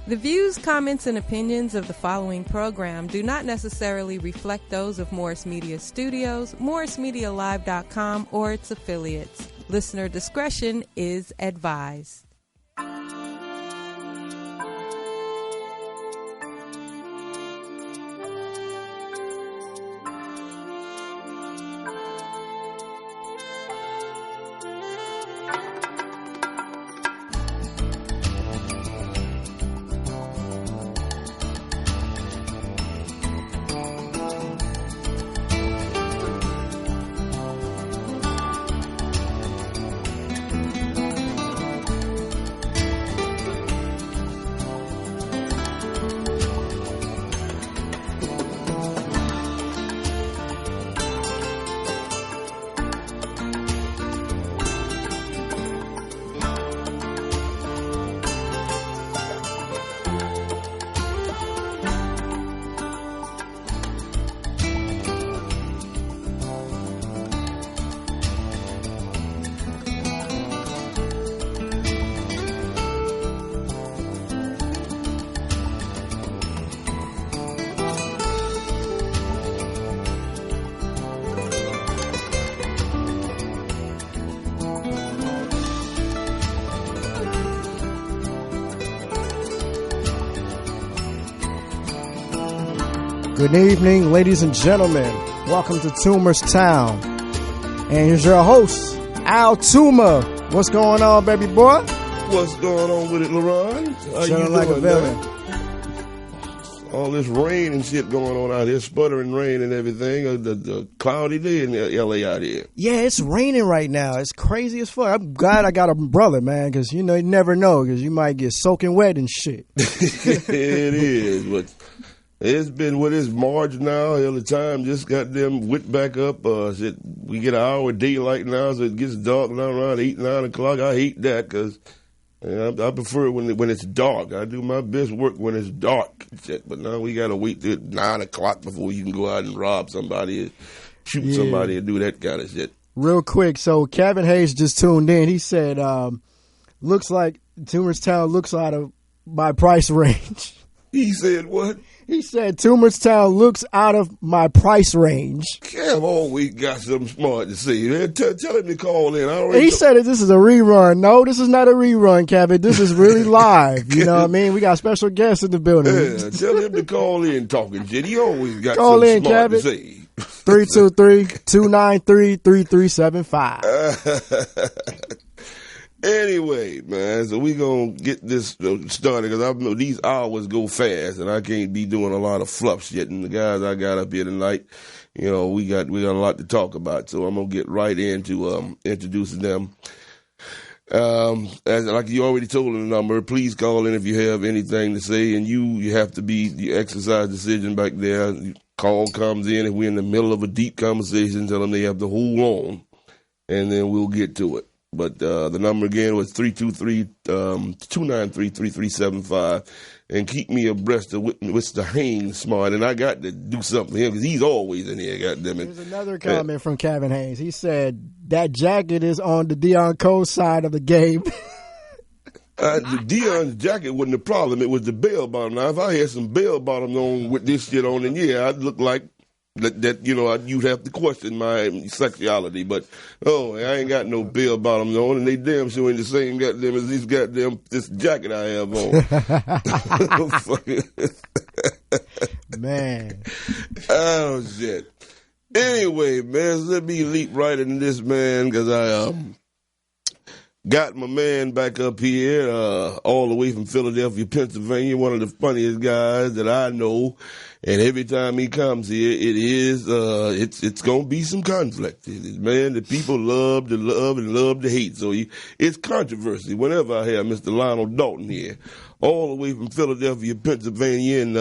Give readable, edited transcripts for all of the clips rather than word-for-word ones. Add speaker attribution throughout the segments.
Speaker 1: The views, comments, and opinions of the following program do not necessarily reflect those of Morris Media Studios, MorrisMediaLive.com, or its affiliates. Listener discretion is advised.
Speaker 2: Good evening, ladies and gentlemen. Welcome to Toomer's Town. And here's your host, Al Toomer. What's going on, baby boy?
Speaker 3: What's going on with it, LaRon? How
Speaker 2: Chilling
Speaker 3: you
Speaker 2: like
Speaker 3: doing,
Speaker 2: a villain.
Speaker 3: Man? All this rain and shit going on out here, sputtering rain and everything. The cloudy day in L.A. out here.
Speaker 2: Yeah, it's raining right now. It's crazy as fuck. I'm glad I got a brother, man, because, you never know, because you might get soaking wet and shit.
Speaker 3: It is, but it's been what is March now. Hell, the time just got them whipped back up. Shit, we get an hour daylight now, so it gets dark now around 8, 9 o'clock. I hate that because I prefer it when it's dark. I do my best work when it's dark. Shit, but now we got to wait till 9 o'clock before you can go out and rob somebody, shoot somebody, and do that kind of shit.
Speaker 2: Real quick, so Kevin Hayes just tuned in. He said, looks like Toomer's Town looks out of my price range.
Speaker 3: He said what?
Speaker 2: He said, Toomer's Town looks out of my price range.
Speaker 3: Kev always got something smart to say. Man, tell him to call in.
Speaker 2: He said that this is a rerun. No, this is not a rerun, Kevin. This is really live. You know what I mean? We got special guests in the building.
Speaker 3: Yeah, tell him to call in talking shit. He always got something smart to say.
Speaker 2: 323-293-3375.
Speaker 3: Anyway, man, so we gonna get this started because I know these hours go fast and I can't be doing a lot of fluff shit. And the guys I got up here tonight, we got a lot to talk about. So I'm gonna get right into introducing them. As like you already told the number, please call in if you have anything to say. And you have to be the exercise decision back there. Call comes in if we're in the middle of a deep conversation. Tell them they have to hold on, and then we'll get to it. But the number again was 323-293-3375. And keep me abreast of Mr. Haynes Smart. And I got to do something for him because he's always in here, goddammit.
Speaker 2: There's another comment from Kevin Haynes. He said, that jacket is on the Deion Cole side of the game.
Speaker 3: The Deion's jacket wasn't the problem. It was the bell bottom. Now, if I had some bell bottoms on with this shit on, then yeah, I'd look like that you'd have to question my sexuality, but I ain't got no bell bottoms on, and they damn sure ain't the same goddamn as this jacket I have on.
Speaker 2: Man.
Speaker 3: Oh shit. Anyway, man, let me leap right into this, man, because I got my man back up here, all the way from Philadelphia, Pennsylvania, one of the funniest guys that I know. And every time he comes here, it's gonna be some conflict. Man, the people love to love and love to hate. So it's controversy whenever I have Mr. Lionell Dalton here, all the way from Philadelphia, Pennsylvania, and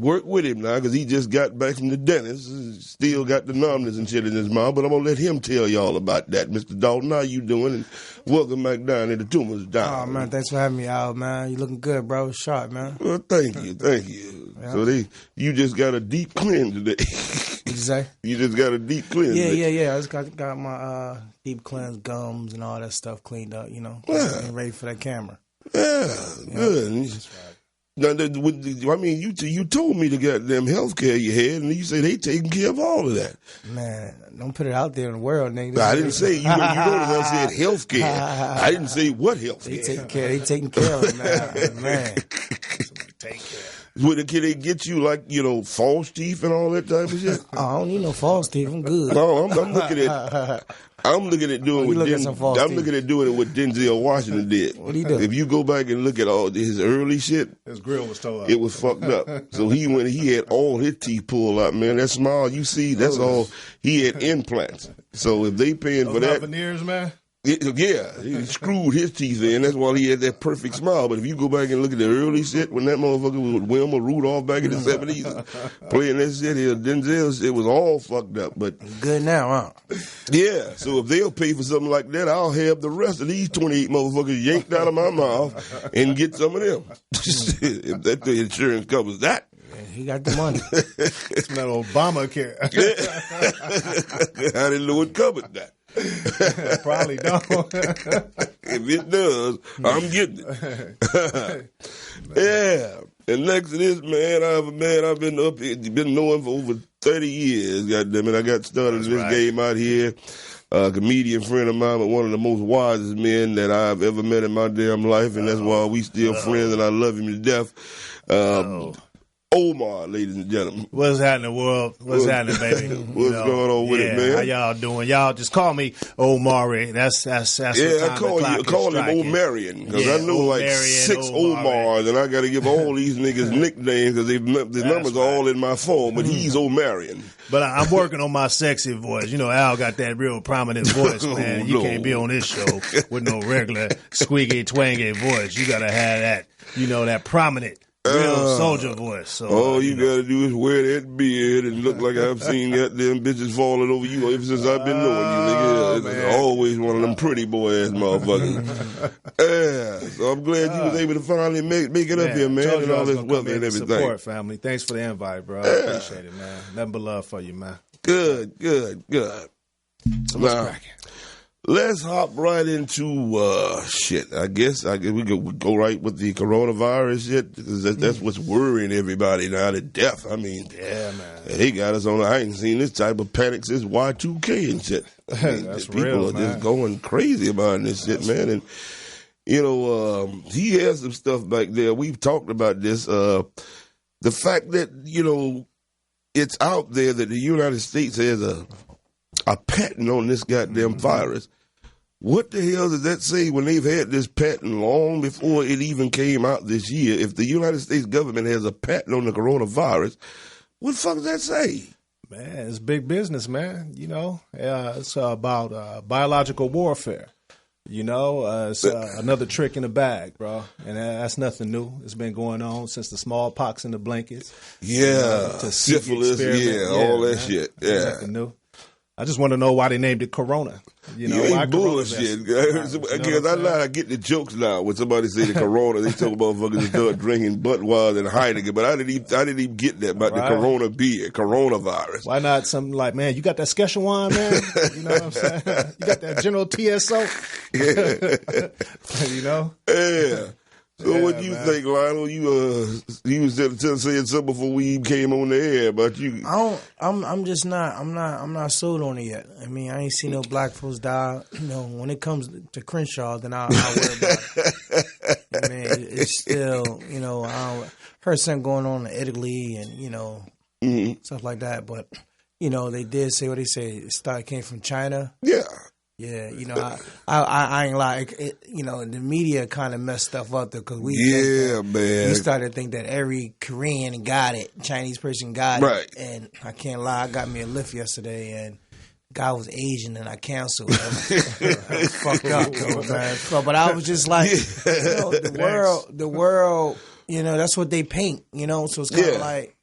Speaker 3: work with him now because he just got back from the dentist. Still got the numbness and shit in his mouth, but I'm gonna let him tell y'all about that. Mr. Dalton, how you doing? And welcome back down into Toomer's Town.
Speaker 4: Oh man, thanks for having me out, man. You looking good, bro. Sharp, man.
Speaker 3: Well, thank you. Yeah. So you just got a deep cleanse today.
Speaker 4: What'd you say?
Speaker 3: You just got a deep cleanse.
Speaker 4: Yeah. I just got my deep cleanse gums and all that stuff cleaned up. Getting ready for that camera.
Speaker 3: Yeah, good.
Speaker 4: That's right.
Speaker 3: Now, you told me the goddamn health care you had, and you say they taking care of all of that.
Speaker 4: Man, don't put it out there in the world, nigga.
Speaker 3: I didn't say you notice I said health care. I didn't say what health care.
Speaker 4: They taking care of it, man.
Speaker 3: Take care. Can they get you false teeth and all that type of shit?
Speaker 4: Oh, I don't need no false teeth. I'm good.
Speaker 3: No, I'm looking at. I'm looking at doing what Denzel Washington did.
Speaker 4: What he do?
Speaker 3: If you go back and look at all his early shit,
Speaker 5: his grill was tore up.
Speaker 3: It was fucked up. So he had all his teeth pulled out, man. That smile you see, that's all. He had implants. So if they paying for that,
Speaker 5: veneers, man.
Speaker 3: He screwed his teeth in. That's why he had that perfect smile. But if you go back and look at the early shit, when that motherfucker was with Wilma Rudolph back in the 70s, playing that shit here, Denzel, it was all fucked up. But
Speaker 4: good now, huh?
Speaker 3: Yeah. So if they'll pay for something like that, I'll have the rest of these 28 motherfuckers yanked out of my mouth and get some of them. If that the insurance covers that.
Speaker 4: He got the money.
Speaker 5: It's that Obamacare.
Speaker 3: I didn't know it covered that.
Speaker 5: Probably don't.
Speaker 3: If it does, I'm getting it. Yeah. And next to this, man, I've been knowing for over 30 years. Goddamn it, I got started in this game out here. A comedian friend of mine, but one of the most wisest men that I've ever met in my damn life, and that's why we still friends, and I love him to death. Omar, ladies and gentlemen.
Speaker 5: What's happening, world? What's happening, baby?
Speaker 3: What's going on with it, man?
Speaker 5: How y'all doing? Y'all just call me Omari. That's
Speaker 3: I call him Omarion, because I know like
Speaker 5: Omarion,
Speaker 3: 6 Omars, and I got to give all these niggas nicknames because the numbers are all in my phone, but he's Omarion.
Speaker 5: But I'm working on my sexy voice. You know, Al got that real prominent voice, man. You can't be on this show with no regular squeaky, twangy voice. You got to have that, that prominent, real soldier voice. So,
Speaker 3: all you got to do is wear that beard and look like I've seen goddamn bitches falling over you ever since I've been knowing you, nigga. It's always one of them pretty boy ass motherfuckers. So I'm glad you was able to finally make it up here, man, and all this weather and everything.
Speaker 5: Support, family. Thanks for the invite, bro. I appreciate it, man. Nothing but love for you, man.
Speaker 3: Good.
Speaker 5: So what's cracking?
Speaker 3: Let's hop right into shit. I guess we could go right with the coronavirus shit, because that's what's worrying everybody now to death. I mean,
Speaker 5: yeah, man,
Speaker 3: they got us on. I ain't seen this type of panic since Y2K and shit. I mean,
Speaker 5: that's
Speaker 3: people
Speaker 5: real,
Speaker 3: are
Speaker 5: man.
Speaker 3: just going crazy about this shit, man. And he has some stuff back there. We've talked about this. The fact that it's out there that the United States has a patent on this goddamn virus. What the hell does that say when they've had this patent long before it even came out this year? If the United States government has a patent on the coronavirus, what the fuck does that say?
Speaker 5: Man, it's big business, man. It's about biological warfare. It's another trick in the bag, bro. And that's nothing new. It's been going on since the smallpox in the blankets.
Speaker 3: Yeah, syphilis, all that shit. Yeah.
Speaker 5: Nothing new. I just want to know why they named it Corona.
Speaker 3: You ain't bullshit, guys. Because I get the jokes now when somebody say the Corona. They tell motherfuckers to start drinking Budweiser and Heineken, but I didn't even get that about the Corona beer, coronavirus.
Speaker 5: Why not something like, man, you got that Szechuan, man? You know what I'm saying? You got that General TSO?
Speaker 3: Yeah. So what do you think, Lionel? You was saying something before we came on the air about you.
Speaker 4: I'm not sold on it yet. I mean, I ain't seen no black folks die. When it comes to Crenshaw, then I'll worry about it. I mean, it's still, I heard something going on in Italy and, stuff like that. But, they did say what they say. It came from China.
Speaker 3: Yeah.
Speaker 4: Yeah, I ain't like it, the media kind of messed stuff up though, because we started to think that every Korean got it, Chinese person got it, and I can't lie, I got me a lift yesterday, and the guy was Asian, and I canceled. I was fucked up, though, man. But I was just like, the world, that's what they paint, so it's kind of like.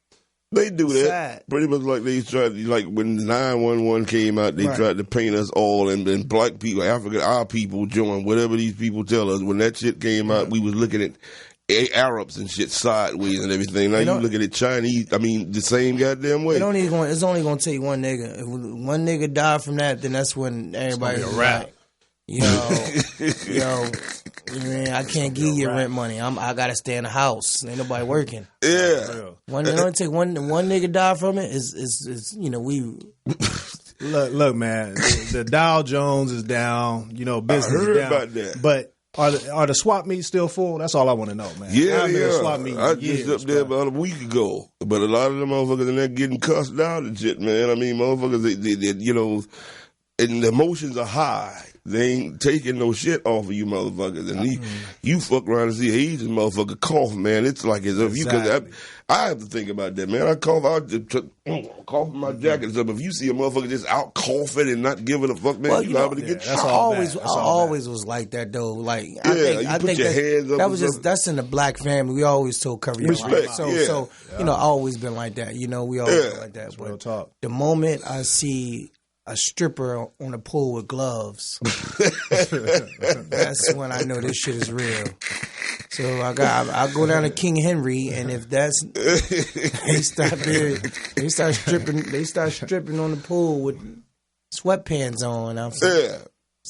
Speaker 3: They do that.
Speaker 4: Sad.
Speaker 3: Pretty much like they tried, like when 911 came out, they tried to paint us all, and then black people, African, our people joined whatever these people tell us. When that shit came out, we was looking at Arabs and shit sideways and everything. Now you looking at Chinese, the same goddamn way.
Speaker 4: It's only going to take one nigga. If one nigga died from that, then that's when everybody's
Speaker 5: a wrap.
Speaker 4: I can't give you rent money. I gotta stay in the house. Ain't nobody working.
Speaker 3: Yeah.
Speaker 4: It only take one nigga die from it. Is we.
Speaker 5: Look, man. The Dow Jones is down. Business
Speaker 3: I heard
Speaker 5: is down.
Speaker 3: about that.
Speaker 5: But are the swap meets still full? That's all I want to know, man.
Speaker 3: Yeah.
Speaker 5: I
Speaker 3: just up there about a week ago, but a lot of them motherfuckers in there getting cussed out and shit, man. I mean, motherfuckers, they and the emotions are high. They ain't taking no shit off of you motherfuckers. And you fuck around and see an Asian motherfucker cough, man. It's like as if
Speaker 5: Exactly.
Speaker 3: I have to think about that, man. I cough out, cough in my jacket and stuff. If you see a motherfucker just out coughing and not giving a fuck, man, you liable to get shot.
Speaker 4: I always was like that though. Like I think
Speaker 3: your hands up.
Speaker 4: That was that's in the black family. We always told cover your
Speaker 3: respect.
Speaker 4: So always been like that. We always been like that.
Speaker 5: That's real talk.
Speaker 4: The moment I see a stripper on a pole with gloves, that's when I know this shit is real. So I go down to King Henry, and if that's they start stripping on the pool with sweatpants on. It's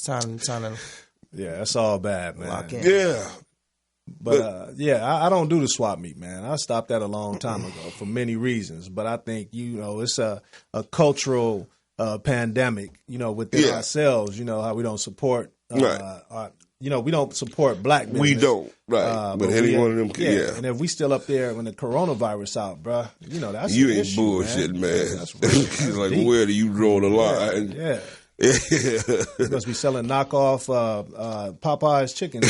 Speaker 4: time to
Speaker 5: that's all bad, man.
Speaker 4: lock in.
Speaker 3: Yeah.
Speaker 5: But I don't do the swap meet, man. I stopped that a long time ago for many reasons. But I think it's a cultural pandemic, within ourselves. How we don't support, we don't support black business.
Speaker 3: We don't, right? But any one of them,
Speaker 5: And if we still up there when the coronavirus out, bruh, that's
Speaker 3: you
Speaker 5: an
Speaker 3: ain't
Speaker 5: issue,
Speaker 3: bullshit, man.
Speaker 5: That's real.
Speaker 3: It's like, where do you draw the line?
Speaker 5: Yeah. You must be selling knockoff Popeye's chicken.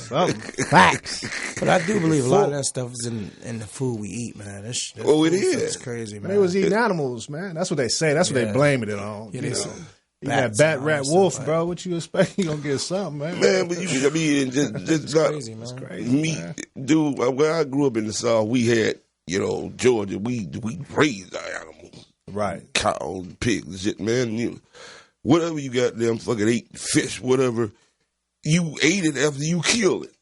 Speaker 5: Something.
Speaker 4: Facts. But I do believe a lot of that stuff is in the food we eat, man. It is. It's crazy, man.
Speaker 5: They was eating animals, man. That's what they say. That's what they blaming it on. That bat, rat, wolf, bro. What you expect? You gonna get something, man?
Speaker 3: Man, but you should be eating just not
Speaker 4: crazy, man.
Speaker 5: It's crazy,
Speaker 3: meat,
Speaker 5: man.
Speaker 3: dude. Where I grew up in the South, we had, Georgia. We raised our animals.
Speaker 5: Right.
Speaker 3: Cows, pigs, shit, man. Whatever you got them fucking ate, fish, whatever, you ate it after you killed it.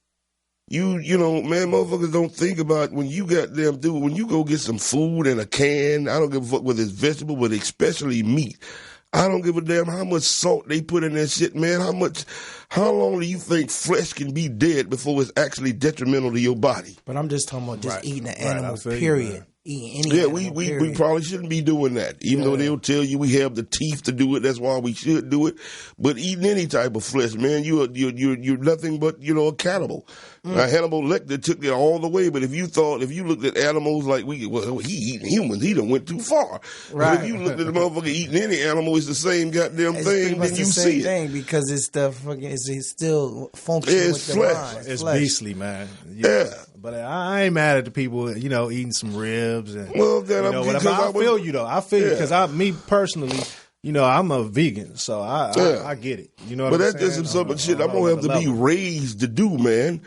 Speaker 3: Man, motherfuckers don't think about when you got them, dude, when you go get some food in a can, I don't give a fuck whether it's vegetable, but especially meat. I don't give a damn how much salt they put in that shit, man. How long do you think flesh can be dead before it's actually detrimental to your body?
Speaker 4: But I'm just talking about just eating an animal, period. Eating any
Speaker 3: we probably shouldn't be doing that. Even though they'll tell you we have the teeth to do it, that's why we should do it. But eating any type of flesh, man, you're nothing but a cannibal. Hannibal Lecter took it all the way. But if you looked at animals like he eating humans, he done went too far.
Speaker 4: Right.
Speaker 3: But if you looked at the motherfucker eating any animal, it's the same goddamn thing. Then you see it
Speaker 4: because it's the fucking it's still functioning with the mind.
Speaker 5: It's
Speaker 4: flesh.
Speaker 5: beastly, man.
Speaker 3: Yeah.
Speaker 5: But I ain't mad at the people, eating some ribs and
Speaker 3: whatever.
Speaker 5: I feel you though. I feel you because me personally, I'm a vegan, so I get it. You know what I'm saying?
Speaker 3: But that's just some shit I'm gonna have to be raised to do, man.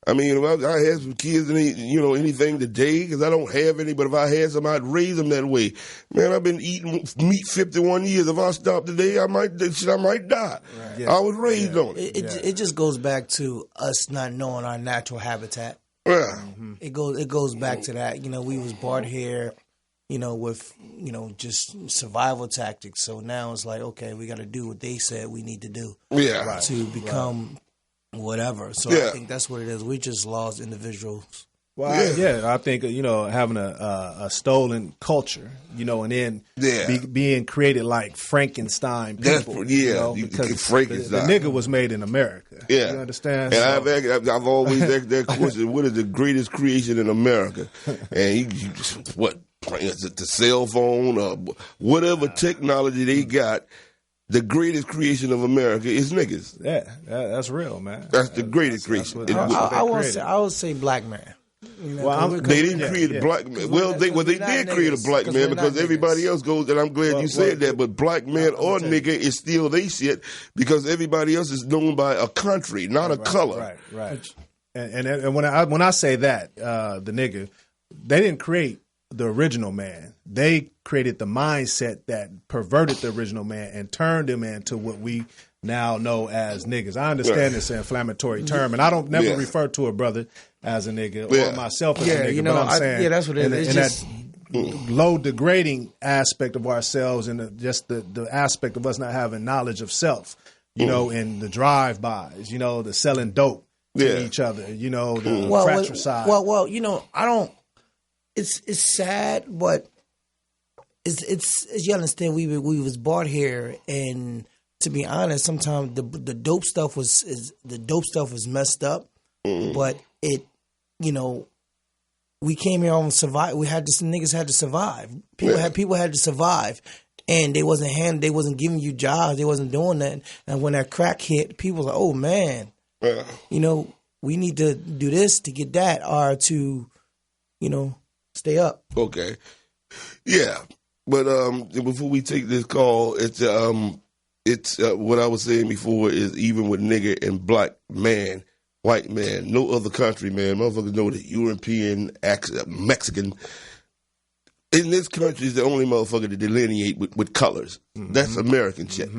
Speaker 3: I mean, if I had some kids and anything today, because I don't have any, but if I had some, I'd raise them that way. Man, I've been eating meat 51 years. If I stop today, I might die. Right. Yeah. I was raised on it.
Speaker 4: It just goes back to us not knowing our natural habitat.
Speaker 3: Yeah.
Speaker 4: It goes back to that. We was brought here, with just survival tactics. So now it's like, okay, we got to do what they said we need to do.
Speaker 3: Yeah.
Speaker 4: To become whatever. So I think that's what it is. We just lost individuals.
Speaker 5: Well, I think having a stolen culture, and then being created like Frankenstein people.
Speaker 3: Because Frankenstein.
Speaker 5: The nigga was made in America.
Speaker 3: Yeah,
Speaker 5: you understand?
Speaker 3: And I've always asked that question: what is the greatest creation in America? And what? Is it the cell phone or whatever technology they got? The greatest creation of America is niggas.
Speaker 5: Yeah, that's real, man.
Speaker 3: That's the greatest creation.
Speaker 4: I would say black man.
Speaker 3: They didn't create a black man. Well, they did create a black man because everybody else goes, and I'm glad you said that, but black man or nigga is still they shit because everybody else is known by a country, not a color.
Speaker 5: Right. And when I say that, the nigga, they didn't create the original man. They created the mindset that perverted the original man and turned him into what we now know as niggas. I understand it's an inflammatory term, and I don't never refer to a brother as a nigga or myself as a nigga. But I'm saying,
Speaker 4: that's what it is.
Speaker 5: That low degrading aspect of ourselves and just the aspect of us not having knowledge of self. you know, and the drive-bys, you know, the selling dope to each other, you know, the fratricide.
Speaker 4: Well, you know, I don't. It's sad, but it's you understand. We was brought here, and to be honest, sometimes the dope stuff was messed up, but it, you know, we came here on survive. We had niggas had to survive. People had to survive, and they wasn't giving you jobs. They wasn't doing that. And when that crack hit, people were like, oh man, you know, we need to do this to get that, or to, you know, stay up.
Speaker 3: Okay, yeah, but before we take this call, it's what I was saying before is even with nigger and black man, white man, no other country, man, motherfuckers know that European, Mexican. In this country is the only motherfucker to delineate with colors. That's American shit.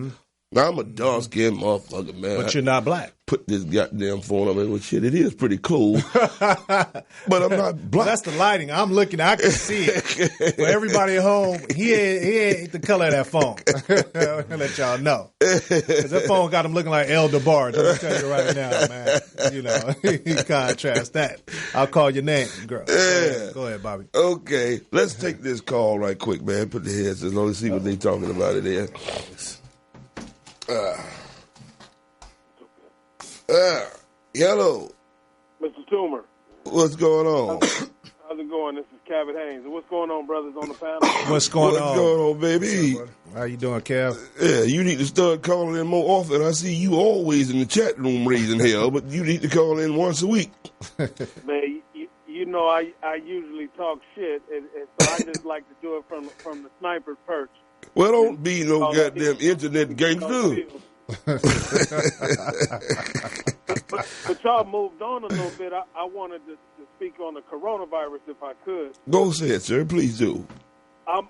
Speaker 3: Now, I'm a dark-skinned motherfucker, man.
Speaker 5: But you're not black.
Speaker 3: Put this goddamn phone up and well, shit, it is pretty cool. But I'm not black.
Speaker 5: That's the lighting. I'm looking. I can see it. For everybody at home, he ain't the color of that phone. I'll let y'all know. Because that phone got him looking like El DeBarge. I'm going to tell you right now, man. You know, you contrast that. I'll call your name, girl.
Speaker 3: Yeah.
Speaker 5: Go ahead, Bobby.
Speaker 3: Okay. Let's take this call right quick, man. Put the headsets on and see what they talking about it there. Hello.
Speaker 6: Mr. Toomer.
Speaker 3: What's going on?
Speaker 6: How's it going? This is Cabot Haynes. What's going on, brothers on the panel?
Speaker 5: What's going on,
Speaker 3: baby?
Speaker 5: How you doing, Kev?
Speaker 3: Yeah, you need to start calling in more often. I see you always in the chat room raising hell, but you need to call in once a week.
Speaker 6: Man, you know I usually talk shit, and so I just like to do it from the sniper's perch.
Speaker 3: Well, don't be no goddamn internet gangster.
Speaker 6: But y'all moved on a little bit. I wanted to speak on the coronavirus if I could.
Speaker 3: Go ahead, sir. Please do.
Speaker 6: I'm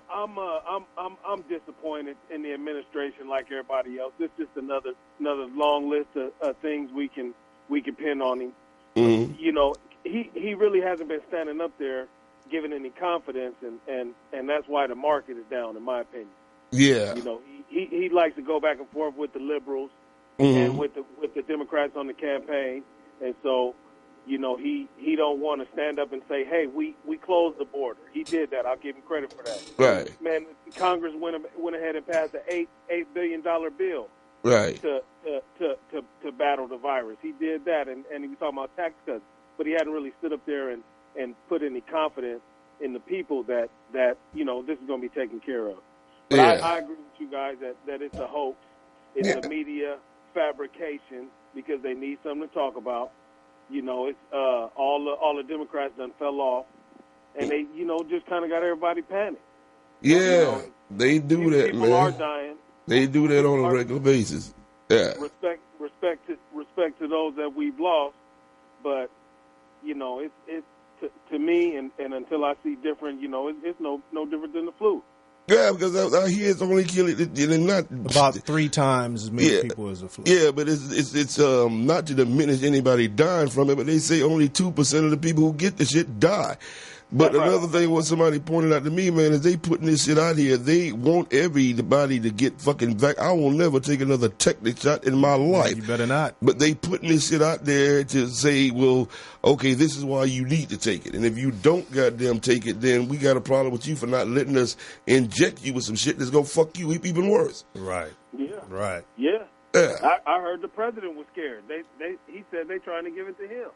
Speaker 6: disappointed in the administration, like everybody else. It's just another long list of things we can pin on him.
Speaker 3: Mm-hmm.
Speaker 6: You know, he really hasn't been standing up there, giving any confidence, and that's why the market is down, in my opinion.
Speaker 3: Yeah.
Speaker 6: You know, he likes to go back and forth with the liberals
Speaker 3: mm-hmm.
Speaker 6: and with the Democrats on the campaign, and so, you know, he don't want to stand up and say, hey, we closed the border. He did that. I'll give him credit for that.
Speaker 3: Right.
Speaker 6: Man, Congress went ahead and passed an $8 billion bill.
Speaker 3: Right.
Speaker 6: To battle the virus. He did that, and he was talking about tax cuts, but he hadn't really stood up there and put any confidence in the people that you know, this is going to be taken care of. But
Speaker 3: yeah.
Speaker 6: I agree with you guys that it's a hoax. It's a media fabrication because they need something to talk about. You know, it's all the Democrats done fell off, and they, you know, just kind of got everybody panicked.
Speaker 3: Yeah,
Speaker 6: you know,
Speaker 3: they do that,
Speaker 6: people
Speaker 3: man.
Speaker 6: Are dying.
Speaker 3: They do that on a regular basis. Yeah.
Speaker 6: Respect to those that we've lost, but you know, it's to me, and until I see different, you know, it's no different than the flu.
Speaker 3: Yeah, because I hear it's only killing not
Speaker 5: about 3 times as many people as the flu.
Speaker 3: Yeah, but it's not to diminish anybody dying from it, but they say only 2% of the people who get the shit die. But another thing, what somebody pointed out to me, man, is they putting this shit out here. They want everybody to get fucking vaccinated. I will never take another tetanus shot in my life.
Speaker 5: You better not.
Speaker 3: But they putting this shit out there to say, well, okay, this is why you need to take it. And if you don't goddamn take it, then we got a problem with you for not letting us inject you with some shit that's going to fuck you even worse.
Speaker 5: Right.
Speaker 6: Yeah.
Speaker 5: Right.
Speaker 6: Yeah.
Speaker 3: Yeah.
Speaker 6: I heard the president was scared. He said they trying to give it to him.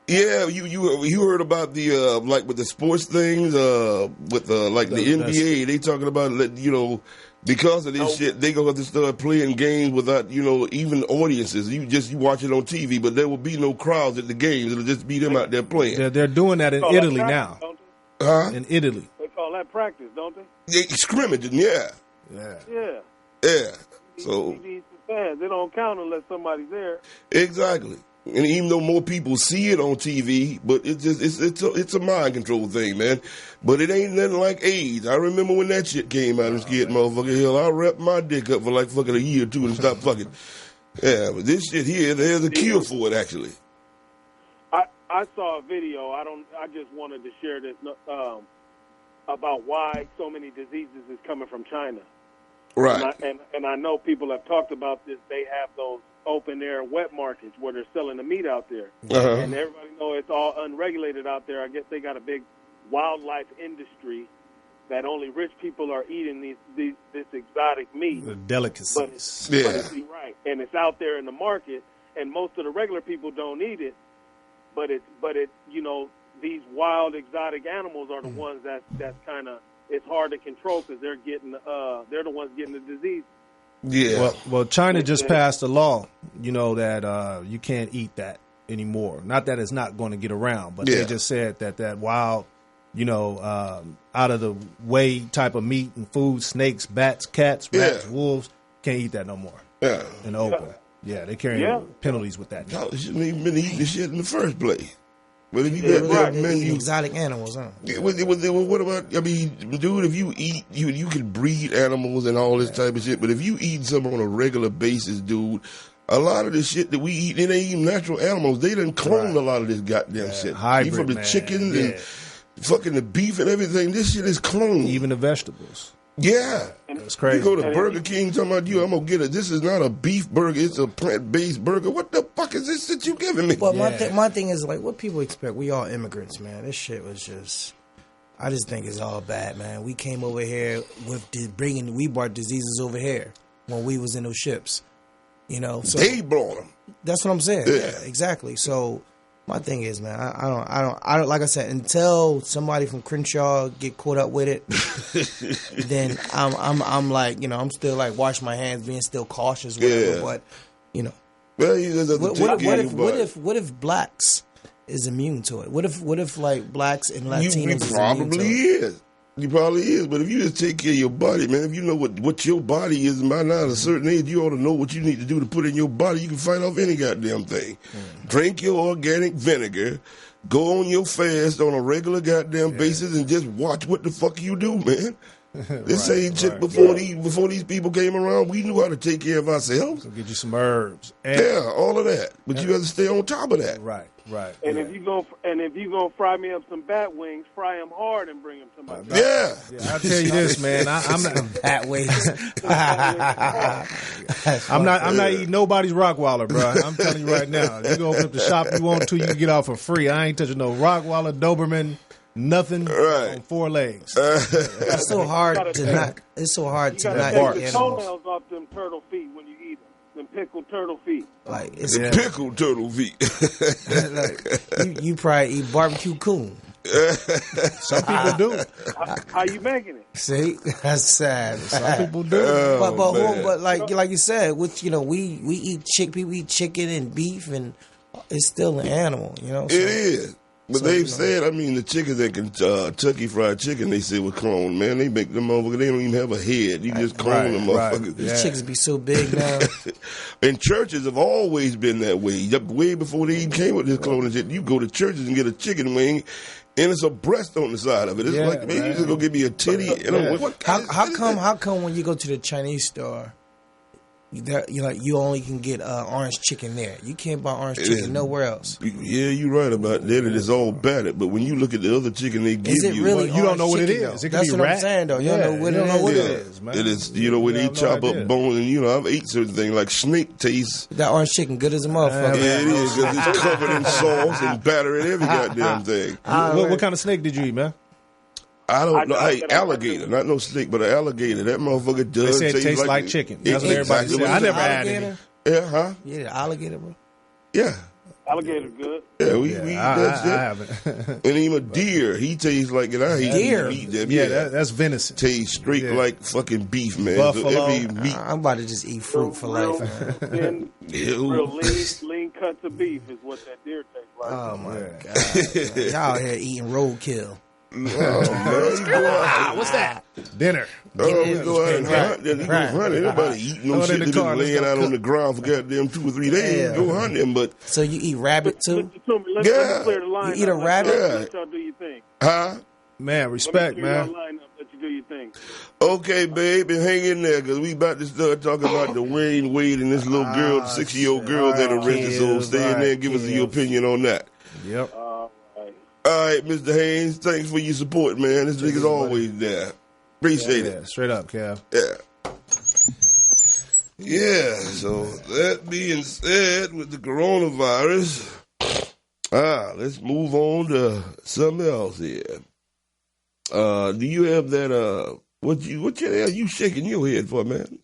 Speaker 3: Yeah, you heard about the like with the sports things with like the NBA, they talking about, you know, because of this shit they gonna have to start playing games without, you know, even audiences. You watch it on TV, but there will be no crowds at the games. It'll just be them out there playing.
Speaker 5: They're doing that in Italy now.
Speaker 3: Huh?
Speaker 5: In Italy,
Speaker 6: they call that practice, don't they?
Speaker 3: They scrimmaging, yeah. So
Speaker 6: these fans, they don't count unless somebody's there.
Speaker 3: Exactly. And even though more people see it on TV, but it's a mind control thing, man. But it ain't nothing like AIDS. I remember when that shit came out and scared motherfucker hell. I wrapped my dick up for like fucking a year or two and stopped fucking. Yeah, but this shit here, there's a cure for it actually.
Speaker 6: I saw a video. I just wanted to share this about why so many diseases is coming from China.
Speaker 3: Right.
Speaker 6: And I know people have talked about this. They have those open air wet markets where they're selling the meat out there, and everybody knows it's all unregulated out there. I guess they got a big wildlife industry that only rich people are eating this exotic meat,
Speaker 5: the delicacies.
Speaker 6: But right, and it's out there in the market, and most of the regular people don't eat it. But these wild exotic animals are the ones that's kind of, it's hard to control because they're the ones getting the disease.
Speaker 3: Yeah.
Speaker 5: Well, China just passed a law, that you can't eat that anymore. Not that it's not going to get around, but they just said that wild, out of the way type of meat and food, snakes, bats, cats, rats, wolves, can't eat that no more.
Speaker 3: Yeah.
Speaker 5: In the open. Yeah, they carrying penalties with that.
Speaker 3: Y'all shouldn't even been eating this shit in the first place. But if you
Speaker 4: eating exotic animals, huh?
Speaker 3: What about? I mean, dude, if you eat, you can breed animals and all this type of shit. But if you eat something on a regular basis, dude, a lot of the shit that we eat, it ain't even natural animals. They done cloned a lot of this goddamn shit.
Speaker 5: Hybrid,
Speaker 3: even from the chickens and fucking the beef and everything. This shit is cloned.
Speaker 5: Even the vegetables.
Speaker 3: Yeah.
Speaker 5: That's crazy.
Speaker 3: You go to Burger King talking about I'm going to get it. This is not a beef burger. It's a plant-based burger. What the fuck is this that you giving me?
Speaker 4: Well, my thing is, like, what people expect. We all immigrants, man. This shit was just, I just think it's all bad, man. We came over here we brought diseases over here when we was in those ships, So
Speaker 3: they brought them.
Speaker 4: That's what I'm saying. Yeah, exactly. So my thing is, man, I don't. Like I said, until somebody from Crenshaw get caught up with it, then I'm like, I'm still like washing my hands, being still cautious, whatever. But
Speaker 3: well,
Speaker 4: what if blacks is immune to it? What if like blacks and Latinos is immune to it?
Speaker 3: You probably is, but if you just take care of your body, man, if you know what your body is, by now at a certain age, you ought to know what you need to do to put in your body. You can fight off any goddamn thing. Drink your organic vinegar, go on your fast on a regular goddamn basis, and just watch what the fuck you do, man. This ain't shit before these people came around. We knew how to take care of ourselves.
Speaker 5: So get you some herbs.
Speaker 3: All of that. But you got to stay on top of that.
Speaker 5: Right.
Speaker 6: And if you gonna fry me up some bat wings, fry them hard and bring them to my house.
Speaker 3: Yeah.
Speaker 5: I'll tell you this, man. I'm not
Speaker 4: bat wings.
Speaker 5: I'm not eating nobody's Rockwaller, bro. I'm telling you right now. You go open up the shop you want to, you can get off for free. I ain't touching no Rockwaller, Doberman. Nothing on 4 legs.
Speaker 4: It's so hard to not. It's so hard to not eat animals.
Speaker 6: You gotta take the toenails off them turtle feet when you eat them. Them pickled turtle feet.
Speaker 4: Like it's
Speaker 3: pickled turtle feet.
Speaker 4: Like, you probably eat barbecue coon.
Speaker 5: Some people do.
Speaker 6: How you making it?
Speaker 4: See, that's sad.
Speaker 5: Some people do.
Speaker 4: But like you said, with we eat people eat chicken and beef, and it's still an animal. So,
Speaker 3: it is. But they've said, the chickens that Kentucky Fried Chicken, they said were cloned, man. They make them motherfuckers, they don't even have a head. You just clone them motherfuckers.
Speaker 4: These chickens be so big now.
Speaker 3: And churches have always been that way. Way before they even came with this cloning shit. You go to churches and get a chicken wing, and it's a breast on the side of it. It's like, man, you just go give me a titty.
Speaker 4: How come when you go to the Chinese store, you only can get orange chicken there? You can't buy orange chicken nowhere else.
Speaker 3: Yeah, you're right about that. It is all battered. But when you look at the other chicken they give you,
Speaker 4: really
Speaker 5: you don't know what it is. It
Speaker 4: That's what I'm saying, though. You don't know what it is,
Speaker 3: man. It is. When they chop up bone, and I've ate certain things like snake taste.
Speaker 4: That orange chicken good as a motherfucker.
Speaker 3: Yeah, it is. It's covered in sauce and batter and every goddamn thing.
Speaker 5: What kind of snake did you eat, man?
Speaker 3: I don't know. I ate alligator, not no snake, but an alligator. That motherfucker does
Speaker 5: taste like chicken. That's what everybody said. I never had any.
Speaker 3: Yeah, huh?
Speaker 4: Yeah, alligator, bro.
Speaker 3: Yeah.
Speaker 6: Alligator's good.
Speaker 3: Yeah, we eat that shit.
Speaker 5: I haven't.
Speaker 3: And even a deer, he tastes like it. I hate
Speaker 4: deer.
Speaker 3: Eat them.
Speaker 5: Yeah, that's venison.
Speaker 3: Tastes straight like fucking beef, man.
Speaker 5: Buffalo.
Speaker 3: So every meat.
Speaker 4: I'm about to just eat fruit for life, man.
Speaker 6: Real lean cuts of beef is what that deer tastes like.
Speaker 4: Oh, my God. Y'all out here eating roadkill.
Speaker 3: Oh, man.
Speaker 5: What's that? Dinner.
Speaker 3: We go out and hunt. Then you go hunt. Anybody eating no shit that been laying out on the ground for goddamn 2 or 3 days. Go hunt them, but...
Speaker 4: So you eat rabbit, too?
Speaker 6: Let's clear the line.
Speaker 4: You eat a rabbit?
Speaker 6: Let y'all do your thing.
Speaker 3: Huh?
Speaker 5: Man, respect, man.
Speaker 6: Let you do your thing.
Speaker 3: Okay, babe, and hang in there, because we about to start talking about the Wayne Wade and this little girl, the 6-year-old girl that arrested. So stay in there and give us your opinion on that.
Speaker 5: Yep.
Speaker 3: All right, Mr. Haynes, thanks for your support, man. This nigga's always there. Appreciate it.
Speaker 5: Straight up, Kev.
Speaker 3: Yeah. Yeah, so that being said, with the coronavirus, let's move on to something else here. Do you have that, what the hell you shaking your head for, man?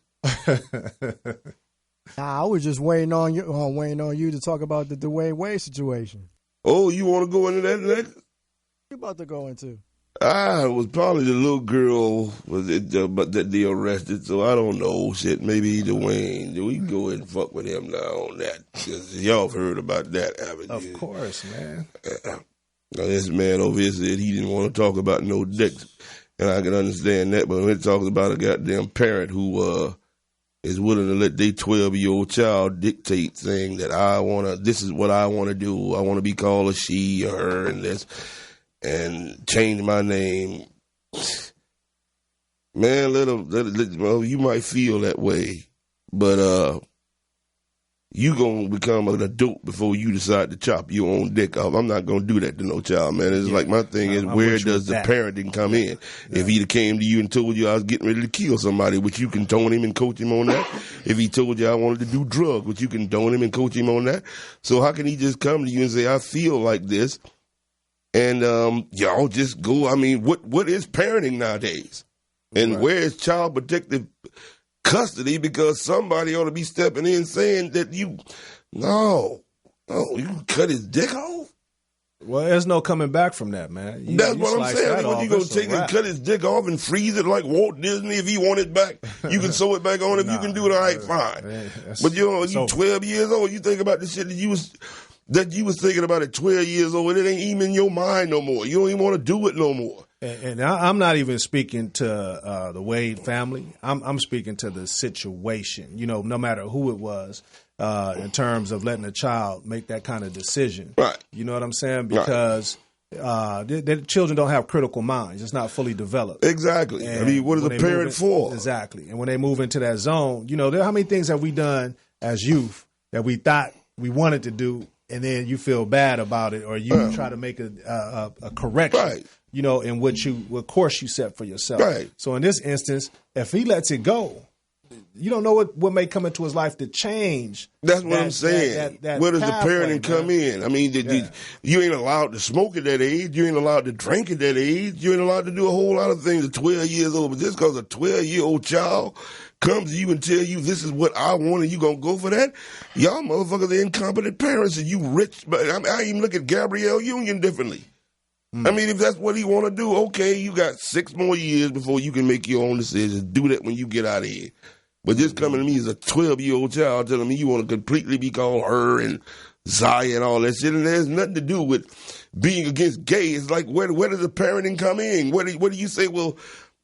Speaker 2: Nah, I was just waiting on you to talk about the Dwayne Wade situation.
Speaker 3: Oh, you want to go into that next?
Speaker 2: What you about to go into?
Speaker 3: It was probably the little girl but that they arrested, so I don't know. Shit, maybe Dwayne. We can go ahead and fuck with him now on that. Because y'all have heard about that, haven't you?
Speaker 5: Of course, man.
Speaker 3: Now, this man over here said he didn't want to talk about no dicks, and I can understand that, but when it talks about a goddamn parent who is willing to let their 12-year-old child dictate, saying that this is what I want to do. I want to be called a she or her and this. And change my name, man. Let them. Well, you might feel that way, but you gonna become an adult before you decide to chop your own dick off. I'm not gonna do that to no child, man. It's like my thing is, where does the parenting come in? Yeah. If he came to you and told you I was getting ready to kill somebody, which you condone him and coach him on that. If he told you I wanted to do drugs, which you condone him and coach him on that. So how can he just come to you and say, I feel like this? And y'all just go. I mean, what is parenting nowadays? And where is child protective custody? Because somebody ought to be stepping in saying that you cut his dick off.
Speaker 5: Well, there's no coming back from that, man.
Speaker 3: That's what I'm saying. What you gonna take and cut his dick off and freeze it like Walt Disney? If he want it back, you can sew it back on. If you can do it, all right, fine. Man, but you 12 years old. You think about the shit that you was thinking about at 12 years old, and it ain't even in your mind no more. You don't even want to do it no more.
Speaker 5: And I'm not even speaking to the Wade family. I'm speaking to the situation, no matter who it was, in terms of letting a child make that kind of decision.
Speaker 3: Right.
Speaker 5: You know what I'm saying? Because the children don't have critical minds. It's not fully developed.
Speaker 3: Exactly. And I mean, what is a parent for?
Speaker 5: Exactly. And when they move into that zone, how many things have we done as youth that we thought we wanted to do, and then you feel bad about it, or you try to make a correction, in what course you set for yourself.
Speaker 3: Right.
Speaker 5: So in this instance, if he lets it go, you don't know what may come into his life to change.
Speaker 3: That's what I'm saying. Where does the parenting come in? I mean, you ain't allowed to smoke at that age. You ain't allowed to drink at that age. You ain't allowed to do a whole lot of things at 12 years old. But just because a 12-year-old child comes to you and tell you this is what I want and you gonna go for that, y'all motherfuckers are incompetent parents and you rich. But I even look at Gabrielle Union differently. I mean, if that's what he want to do, okay, you got 6 more years before you can make your own decisions. Do that when you get out of here. But just coming to me as a 12-year-old child telling me you want to completely be called her and Zaya and all that shit, and there's nothing to do with being against gay. It's like, where does the parenting come in? What do you say, well,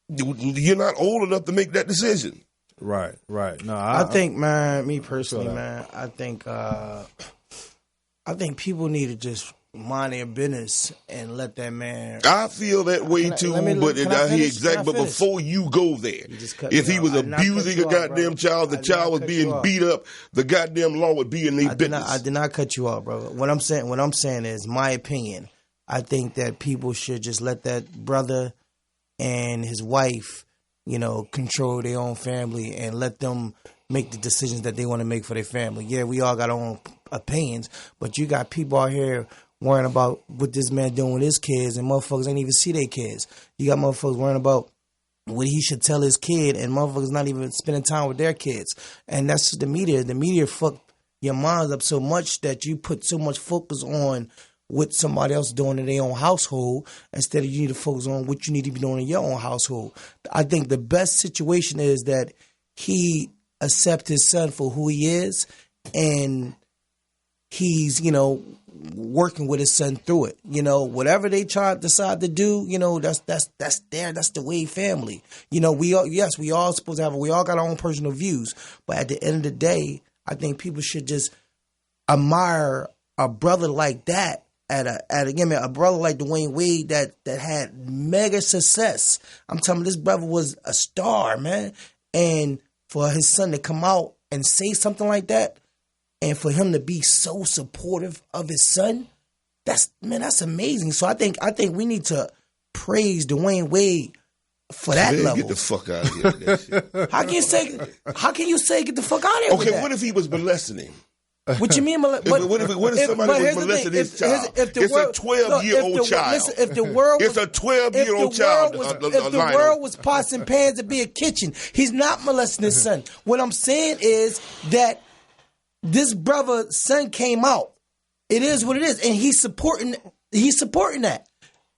Speaker 3: you're not old enough to make that decision?
Speaker 5: Right. No,
Speaker 4: I think, man, me personally, man, I think people need to just mind their business and let that man.
Speaker 3: I feel that way too, but before you go there, if he was abusing a goddamn child, the child was being beat up, the goddamn law would be in their business.
Speaker 4: I did not cut you off, bro. What I'm saying is my opinion. I think that people should just let that brother and his wife, control their own family and let them make the decisions that they want to make for their family. Yeah, we all got our own opinions, but you got people out here worrying about what this man doing with his kids, and motherfuckers ain't even see their kids. You got motherfuckers worrying about what he should tell his kid, and motherfuckers not even spending time with their kids. And that's the media. The media fucked your minds up so much that you put so much focus on what somebody else doing in their own household instead of you need to focus on what you need to be doing in your own household. I think the best situation is that he accept his son for who he is, and he's, working with his son through it. Whatever they decide to do, that's the Wade family. We all supposed to we all got our own personal views, but at the end of the day, I think people should just admire a brother like that a brother like Dwayne Wade that had mega success. I'm telling you, this brother was a star, man. And for his son to come out and say something like that, and for him to be so supportive of his son, that's amazing. So I think we need to praise Dwayne Wade for that level.
Speaker 3: Get the fuck out of here with that shit.
Speaker 4: How can you say get the fuck out of here?
Speaker 3: Okay, what if he was molesting him?
Speaker 4: What you mean?
Speaker 3: What if somebody was molesting his child? It's a 12-year-old child.
Speaker 4: Listen, if the world
Speaker 3: it's a 12-year-old child.
Speaker 4: If the world was pots and pans to be a kitchen, he's not molesting his son. What I'm saying is that this brother's son came out. It is what it is, and he's supporting that.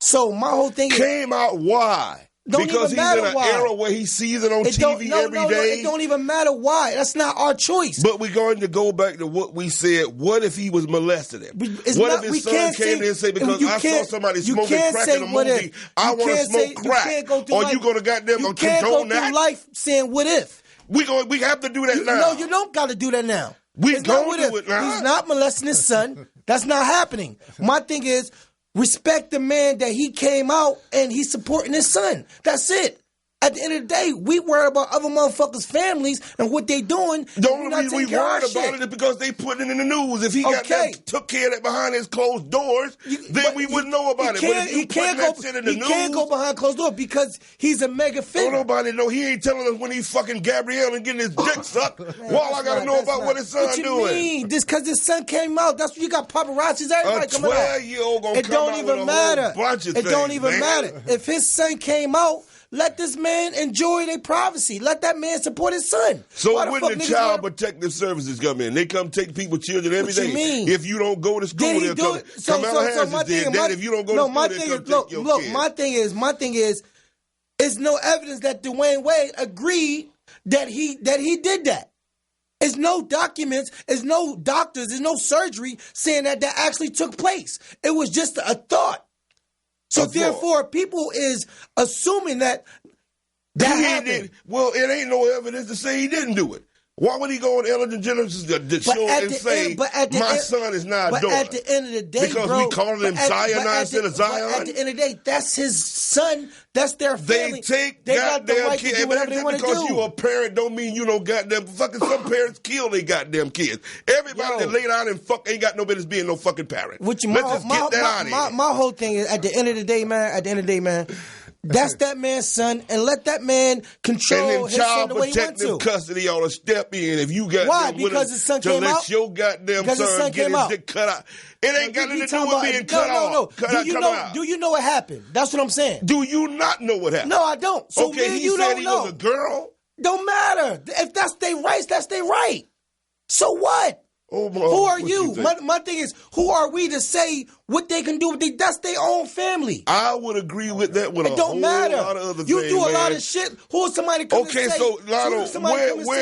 Speaker 4: So my whole thing
Speaker 3: came out. Why? Because he's in an era where he sees it on TV every day.
Speaker 4: It don't even matter why. That's not our choice.
Speaker 3: But we're going to go back to what we said. What if he was molesting him? What if his son came in and say, because I saw somebody smoking crack in a movie, I want to smoke crack? Or you going to goddamn condone that? You can't go through life
Speaker 4: saying what if.
Speaker 3: We have to do that now.
Speaker 4: No, you don't got to do that now.
Speaker 3: We going to do it now.
Speaker 4: He's not molesting his son. That's not happening. My thing is, respect the man that he came out and he's supporting his son. That's it. At the end of the day, we worry about other motherfuckers' families and what they doing.
Speaker 3: The only reason we worried about it is because they put it in the news. If he got that, took care of that behind his closed doors, then we wouldn't know about it. But if you put that shit in the news,
Speaker 4: he can't go behind closed doors because he's a mega figure.
Speaker 3: Don't nobody know. He ain't telling us when he's fucking Gabrielle and getting his dick sucked. Well, I got to know about what his son doing.
Speaker 4: What you mean? Just because his son came out, that's what you got paparazzis, everybody coming out.
Speaker 3: A 12-year-old gonna come out with a whole bunch of things.
Speaker 4: It don't even matter. If his son came out, let this man enjoy their privacy. Let that man support his son.
Speaker 3: So when the Child Protective Services come in, they come take people's children every day.
Speaker 4: What you mean?
Speaker 3: If you don't go to school, they'll come. Kamala Harris did that. If you don't go to school, they'll come take your kid.
Speaker 4: My thing is, it's no evidence that Dwayne Wade agreed that he did that. There's no documents, there's no doctors, there's no surgery saying that actually took place. It was just a thought. So therefore, people is assuming that happened.
Speaker 3: Well, it ain't no evidence to say he didn't do it. Why would he go on Ellen DeGeneres' show and say, my son is not doing it?
Speaker 4: But at the end of the day,
Speaker 3: because we calling him cyanide instead of Zion?
Speaker 4: But at the end of the day, that's his son. That's their family.
Speaker 3: They
Speaker 4: got the right to do whatever they want to do.
Speaker 3: Because you a parent don't mean you don't goddamn fucking. Some parents kill their goddamn kids. Everybody that lay down and fuck ain't got no business being no fucking parent. Let's just get that out of here.
Speaker 4: My whole thing is, at the end of the day, man, that's that man's son, and let that man control his son the way he wants to.
Speaker 3: Child Protective Custody ought to step in if you got
Speaker 4: why? Because his son came out.
Speaker 3: Your goddamn son get his dick cut out. It ain't got anything to do with being cut off.
Speaker 4: Do you know what happened? That's what I'm saying.
Speaker 3: Do you not know what happened?
Speaker 4: No, I don't. So
Speaker 3: okay,
Speaker 4: you
Speaker 3: said
Speaker 4: don't
Speaker 3: he
Speaker 4: know.
Speaker 3: Was a girl.
Speaker 4: Don't matter. If that's their rights, that's their right. So what?
Speaker 3: Oh,
Speaker 4: who are you? My thing is, who are we to say what they can do? That's their own family.
Speaker 3: I would agree with that. With it don't matter. Lot of other
Speaker 4: you
Speaker 3: things,
Speaker 4: do a
Speaker 3: man.
Speaker 4: lot of shit. Who is somebody come and say?
Speaker 3: Okay, so Lotto,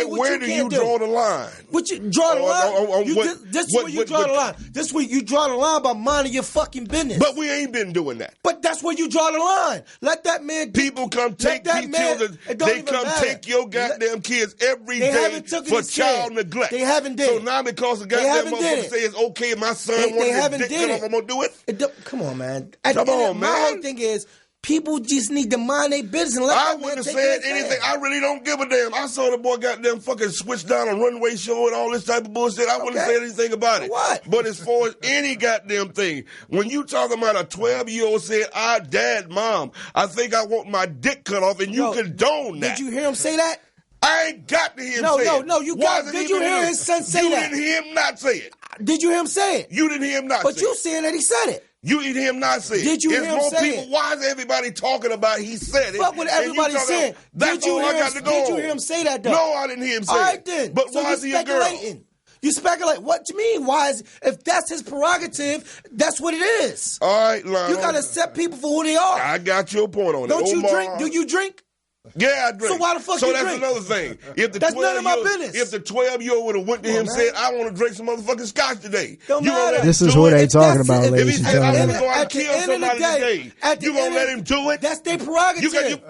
Speaker 3: where do you draw the line?
Speaker 4: What you draw the line? This is where you draw the line. This is where you draw the line by minding your fucking business.
Speaker 3: But we ain't been doing that.
Speaker 4: But that's where you draw the line. Let that man.
Speaker 3: People come take these children. They come take your goddamn kids every day for child neglect.
Speaker 4: They haven't did.
Speaker 3: So now because the goddamn motherfucker say it's okay, my son wants his dick cut off, I'm gonna do it.
Speaker 4: Come on, man. My whole thing is, people just need to mind their business. And let
Speaker 3: I wouldn't have said anything. I really don't give a damn. I saw the boy goddamn fucking switch down a runway show and all this type of bullshit. I wouldn't say anything about it.
Speaker 4: What?
Speaker 3: But as far as any goddamn thing, when you talking about a 12-year-old said, Mom, I think I want my dick cut off, and you condone that.
Speaker 4: Did you hear him say that?
Speaker 3: I ain't got to hear him say it.
Speaker 4: No, you got it. Did you hear his son say that?
Speaker 3: You didn't hear him not say it.
Speaker 4: Did you hear him say it?
Speaker 3: You didn't hear him not say it.
Speaker 4: But you saying that he said it.
Speaker 3: You didn't hear him not say it.
Speaker 4: Did you hear him say it?
Speaker 3: Why is everybody talking about he said it?
Speaker 4: Fuck what everybody said.
Speaker 3: That's all I got to go on.
Speaker 4: Did you hear him say that, though?
Speaker 3: No, I didn't hear him say it.
Speaker 4: All right, then.
Speaker 3: But why is he a girl?
Speaker 4: You speculate. What do you mean? Why is if that's his prerogative? That's what it is.
Speaker 3: All right, Lionel.
Speaker 4: You got to accept people for who they are.
Speaker 3: I got your point on it.
Speaker 4: Don't you drink? Do you drink?
Speaker 3: Yeah, I drink.
Speaker 4: So why the fuck you drink?
Speaker 3: So that's another thing.
Speaker 4: That's none of my business.
Speaker 3: If the 12-year-old would have went to him and said, I want to drink some motherfucking scotch today.
Speaker 4: Don't matter.
Speaker 2: This is what they talking about, ladies and gentlemen.
Speaker 3: At the end of the day, you going to let him do it?
Speaker 4: That's their prerogative.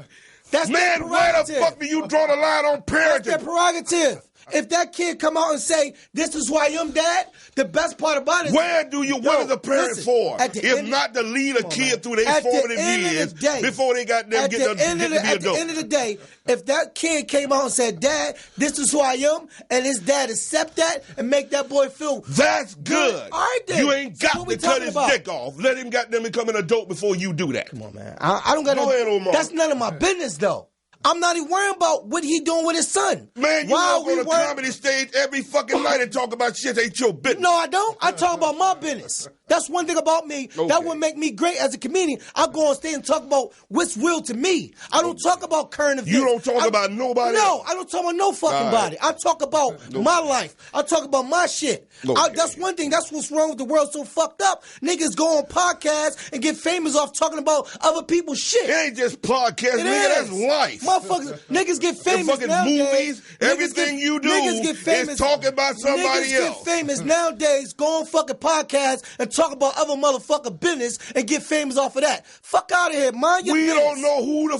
Speaker 3: Man, where the fuck do you draw the line on parenting?
Speaker 4: That's their prerogative. If that kid come out and say, this is who I am, Dad, the best part about it is...
Speaker 3: What is a parent for? If not to lead a kid through their formative years before they got them get to be adults.
Speaker 4: At the end of the day, if that kid came out and said, Dad, this is who I am, and his dad accept that and make that boy feel...
Speaker 3: That's good.
Speaker 4: All right, then.
Speaker 3: You ain't got to cut his dick off. Let him goddamn become an adult before you do that.
Speaker 4: Come on, man. I don't got
Speaker 3: Go ahead, Omar.
Speaker 4: That's none of my business, though. I'm not even worrying about what he doing with his son.
Speaker 3: Man, you walk on a comedy stage every fucking night and talk about shit ain't your business.
Speaker 4: No, I don't. I talk about my business. That's one thing about me that would make me great as a comedian. I go on stage and talk about what's real to me. I don't talk about current events.
Speaker 3: You don't talk about nobody else?
Speaker 4: No, I don't talk about no fucking body. I talk about my life. I talk about my shit. That's one thing. That's what's wrong with the world so fucked up. Niggas go on podcasts and get famous off talking about other people's shit.
Speaker 3: It ain't just podcasts, nigga. That's life.
Speaker 4: Motherfuckers, niggas get famous
Speaker 3: fucking
Speaker 4: nowadays.
Speaker 3: Movies, everything you do is talking about somebody else.
Speaker 4: Niggas get famous nowadays, go on fucking podcasts and talk about other motherfucker business and get famous off of that. Fuck out of here, mind your business.
Speaker 3: We don't know who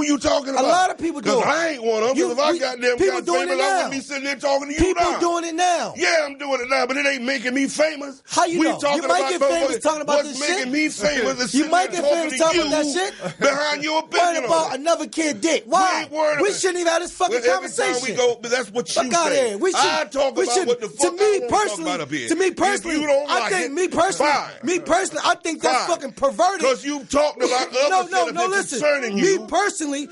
Speaker 3: you talking about.
Speaker 4: A lot of people do.
Speaker 3: Because I ain't one of them. If I got famous, I wouldn't be sitting there talking to you now.
Speaker 4: People doing it now.
Speaker 3: Yeah, I'm doing it now, but it ain't making me famous.
Speaker 4: How you know? You might get famous talking about this shit.
Speaker 3: What's making me famous is
Speaker 4: you might get famous talking about that shit
Speaker 3: behind your business.
Speaker 4: What about another kid dick? Why? We shouldn't even have this fucking conversation.
Speaker 3: Every time we go, but that's what you
Speaker 4: out
Speaker 3: say.
Speaker 4: Here.
Speaker 3: I talk about what the fuck I want to talk about up here.
Speaker 4: To me personally, I think me personally, I think that's fucking perverted.
Speaker 3: Because you talking about other
Speaker 4: listen.
Speaker 3: concerning you.
Speaker 4: Me personally,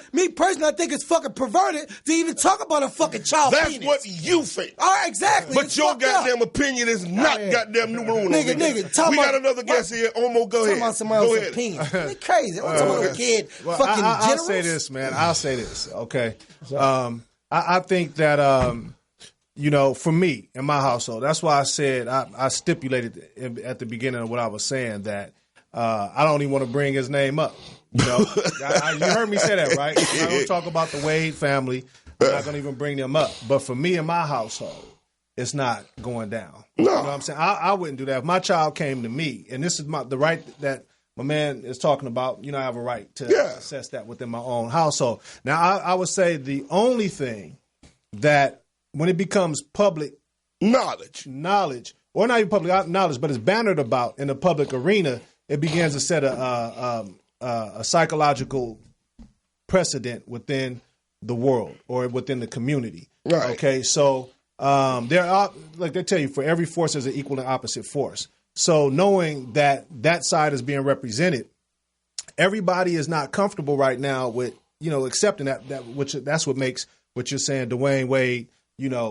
Speaker 4: I think it's fucking perverted to even talk about a fucking child penis.
Speaker 3: That's what you think.
Speaker 4: All right, exactly.
Speaker 3: But your goddamn opinion is not goddamn numero uno.
Speaker 4: Nigga,
Speaker 3: we got another guest here. Omar, go ahead.
Speaker 4: Talking about somebody else's penis. It's crazy. I'm talking about a kid fucking generous.
Speaker 5: I'll say this, man. I'll say this, okay? I think that, for me, in my household, that's why I said, I stipulated at the beginning of what I was saying that I don't even want to bring his name up. You heard me say that, right? I'm not going to talk about the Wade family. I'm not going to even bring them up. But for me in my household, it's not going down.
Speaker 3: No.
Speaker 5: You know what I'm saying? I wouldn't do that. If my child came to me, and this is the right that my man is talking about, I have a right to assess that within my own household. Now, I would say the only thing that when it becomes public knowledge, or not even public knowledge, but it's bannered about in the public arena, it begins to set a psychological precedent within the world or within the community.
Speaker 3: Right.
Speaker 5: Okay, so there are, like they tell you, for every force there's an equal and opposite force. So knowing that side is being represented, everybody is not comfortable right now with, accepting that's what makes what you're saying, Dwayne Wade,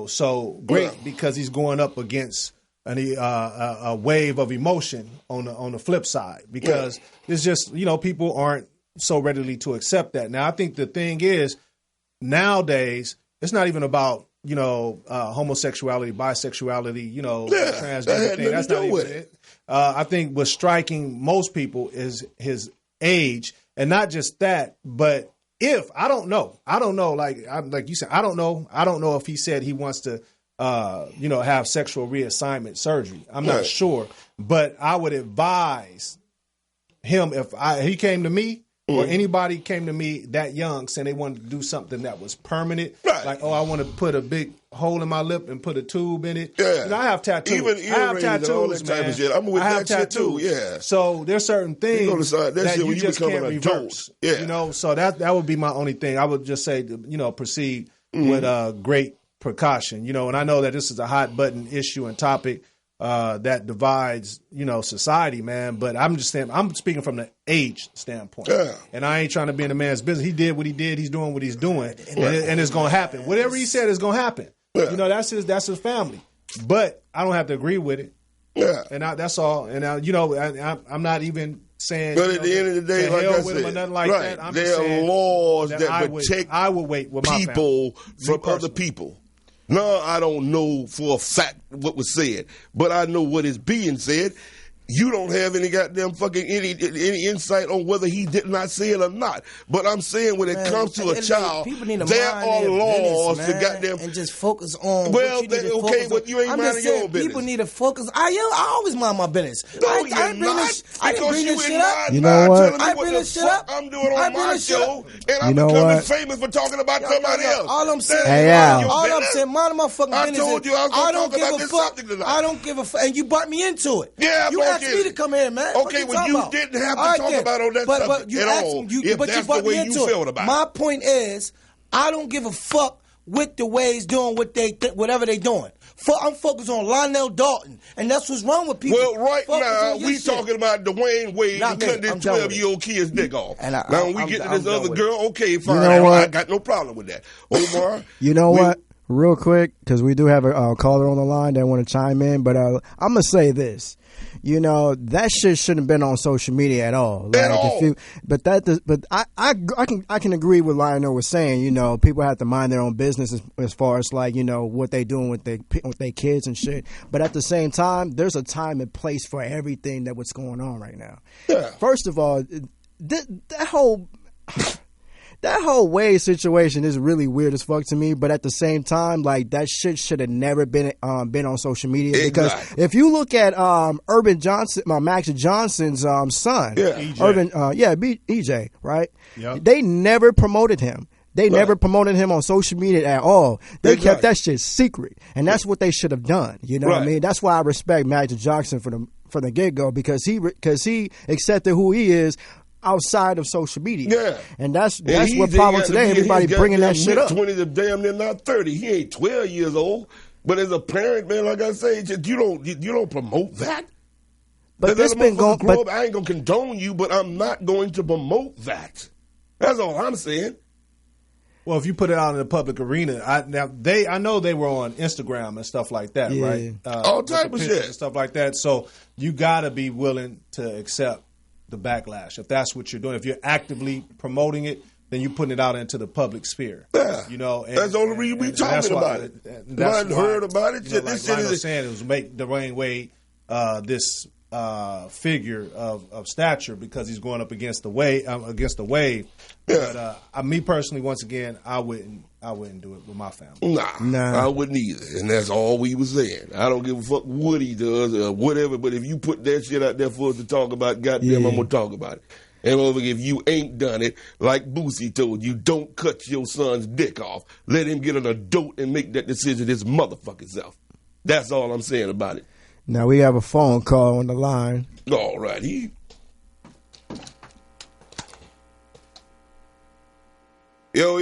Speaker 5: so great because he's going up against a wave of emotion on the flip side because it's just, people aren't so readily to accept that. Now, I think the thing is nowadays it's not even about, homosexuality, bisexuality, transgender thing. That's not even it. I think what's striking most people is his age, and not just that, but I don't know, like you said, I don't know if he said he wants to, have sexual reassignment surgery. I'm not sure, but I would advise him if he came to me. Or anybody came to me that young saying they wanted to do something that was permanent. Right. Like, I want to put a big hole in my lip and put a tube in it. Yeah. I have tattoos.
Speaker 3: Even
Speaker 5: I have tattoos,
Speaker 3: all that type of shit. I'm with that shit too, yeah.
Speaker 5: So there's certain things that you just can't reverse.
Speaker 3: Yeah.
Speaker 5: So that would be my only thing. I would just say, proceed with great precaution. And I know that this is a hot button issue and topic that divides, society, man. But I'm just saying, I'm speaking from the age standpoint. Yeah. And I ain't trying to be in a man's business. He did what he did. He's doing what he's doing. And it's going to happen. Whatever he said is going to happen. Yeah. That's his family. But I don't have to agree with it. Yeah. And that's all. And I'm not even saying.
Speaker 3: But at the end of the day, like I said,
Speaker 5: or nothing like that. I'm
Speaker 3: there are laws that protect people from other people. No, I don't know for a fact what was said, but I know what is being said. You don't have any goddamn fucking any insight on whether he did not say it or not. But I'm saying when it comes to a child, there are laws to goddamn
Speaker 4: and just focus on.
Speaker 3: Well,
Speaker 4: what you need to
Speaker 3: okay,
Speaker 4: focus
Speaker 3: but you ain't minding your own business.
Speaker 4: People need to focus. I always mind my business.
Speaker 3: No,
Speaker 4: I
Speaker 3: you're not.
Speaker 4: I didn't bring this shit up.
Speaker 2: You know what?
Speaker 4: I bring this shit up.
Speaker 3: I'm doing on my show, and I'm
Speaker 2: becoming
Speaker 3: becoming famous for talking about somebody else.
Speaker 4: All I'm saying, mind my fucking business.
Speaker 3: I told you I was going to talk about this subject tonight.
Speaker 4: I don't give a fuck, and you brought me into it.
Speaker 3: Yeah,
Speaker 4: you asked me to come here, man.
Speaker 3: Okay, well, you didn't have to talk about on that subject at all. If that's the way you felt about it.
Speaker 4: My point is, I don't give a fuck with the ways doing whatever they doing. I'm focused on Lionell Dalton, and that's what's wrong with people.
Speaker 3: Well, right now, we talking about Dwayne Wade and cutting this 12-year-old kid's dick off. Now, when we get to this other girl, okay, fine. I got no problem with that. Omar.
Speaker 2: You know what? Real quick, because we do have a caller on the line that want to chime in, but I'm going to say this. You know, that shit shouldn't have been on social media at all.
Speaker 3: At all.
Speaker 2: But I can agree with Lionel was saying. You know, people have to mind their own business as far as like, you know, what they doing with their kids and shit. But at the same time, there's a time and place for everything that what's going on right now.
Speaker 3: Yeah.
Speaker 2: First of all, that whole Wade situation is really weird as fuck to me, but at the same time, like, that shit should have never been on social media. Because if you look at Max Johnson's son, EJ, right? Yep. They never promoted him. They never promoted him on social media at all. They kept that shit secret, and that's what they should have done. You know what I mean? That's why I respect Magic Johnson for the get go, because he accepted who he is outside of social media. Yeah. And that's what problem today. Everybody bringing that shit up.
Speaker 3: 20 to damn near not 30. He ain't 12 years old. But as a parent, man, like I say, you don't promote that.
Speaker 2: But this been going.
Speaker 3: I ain't gonna condone you, but I'm not going to promote that. That's all I'm saying.
Speaker 5: Well, if you put it out in the public arena, I know they were on Instagram and stuff like that, right?
Speaker 3: All type of shit
Speaker 5: and stuff like that. So you gotta be willing to accept the backlash if that's what you're doing. If you're actively promoting it, then you're putting it out into the public sphere.
Speaker 3: Yeah,
Speaker 5: you know,
Speaker 3: that's the only reason we talking about it. I heard about it.
Speaker 5: You know, like Lionel saying, it was make Dwayne Wade this figure of stature because he's going up against the wave. Yeah. But me personally, once again, I wouldn't do it with my family.
Speaker 3: Nah, I wouldn't either. And that's all we was saying. I don't give a fuck what he does or whatever. But if you put that shit out there for us to talk about, goddamn, I'm gonna talk about it. And if you ain't done it, like Boosie told you, don't cut your son's dick off. Let him get an adult and make that decision his motherfucking self. That's all I'm saying about it.
Speaker 2: Now we have a phone call on the line.
Speaker 3: All righty. Yo,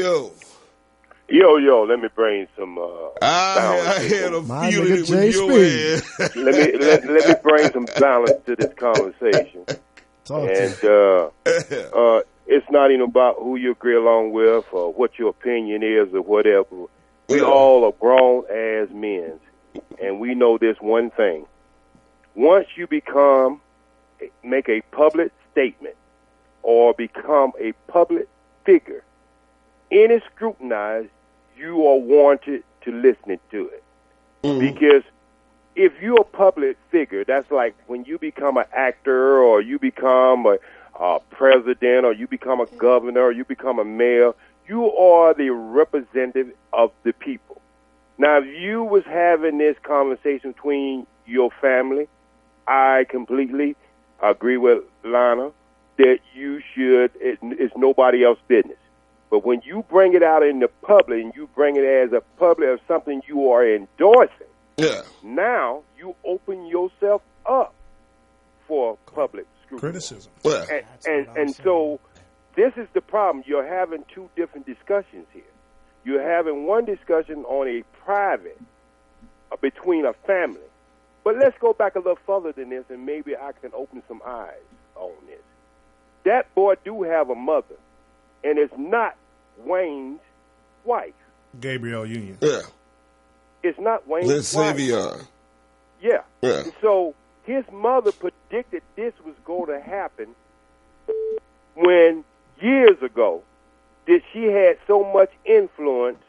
Speaker 7: let me bring some
Speaker 3: I had a feeling it was your ass.
Speaker 7: let me bring some balance to this conversation. It's not even about who you agree along with or what your opinion is or whatever. We all are grown as men, and we know this one thing. Once you make a public statement or become a public figure, any scrutinized, you are warranted to listening to it. Mm-hmm. Because if you're a public figure, that's like when you become an actor or you become a president or you become a governor or you become a mayor, you are the representative of the people. Now, if you was having this conversation between your family, I completely agree with Lana that it's nobody else's business. But when you bring it out in the public and you bring it as a public of something you are endorsing, now you open yourself up for public scrutiny.
Speaker 5: Criticism.
Speaker 7: And so this is the problem. You're having two different discussions here. You're having one discussion on a private between a family. But let's go back a little further than this, and maybe I can open some eyes on this. That boy do have a mother, and it's not Wayne's wife.
Speaker 5: Gabrielle Union.
Speaker 3: Yeah.
Speaker 7: It's not Wayne's wife.
Speaker 3: Savion.
Speaker 7: Yeah.
Speaker 3: Yeah.
Speaker 7: And so his mother predicted this was going to happen when years ago that she had so much influence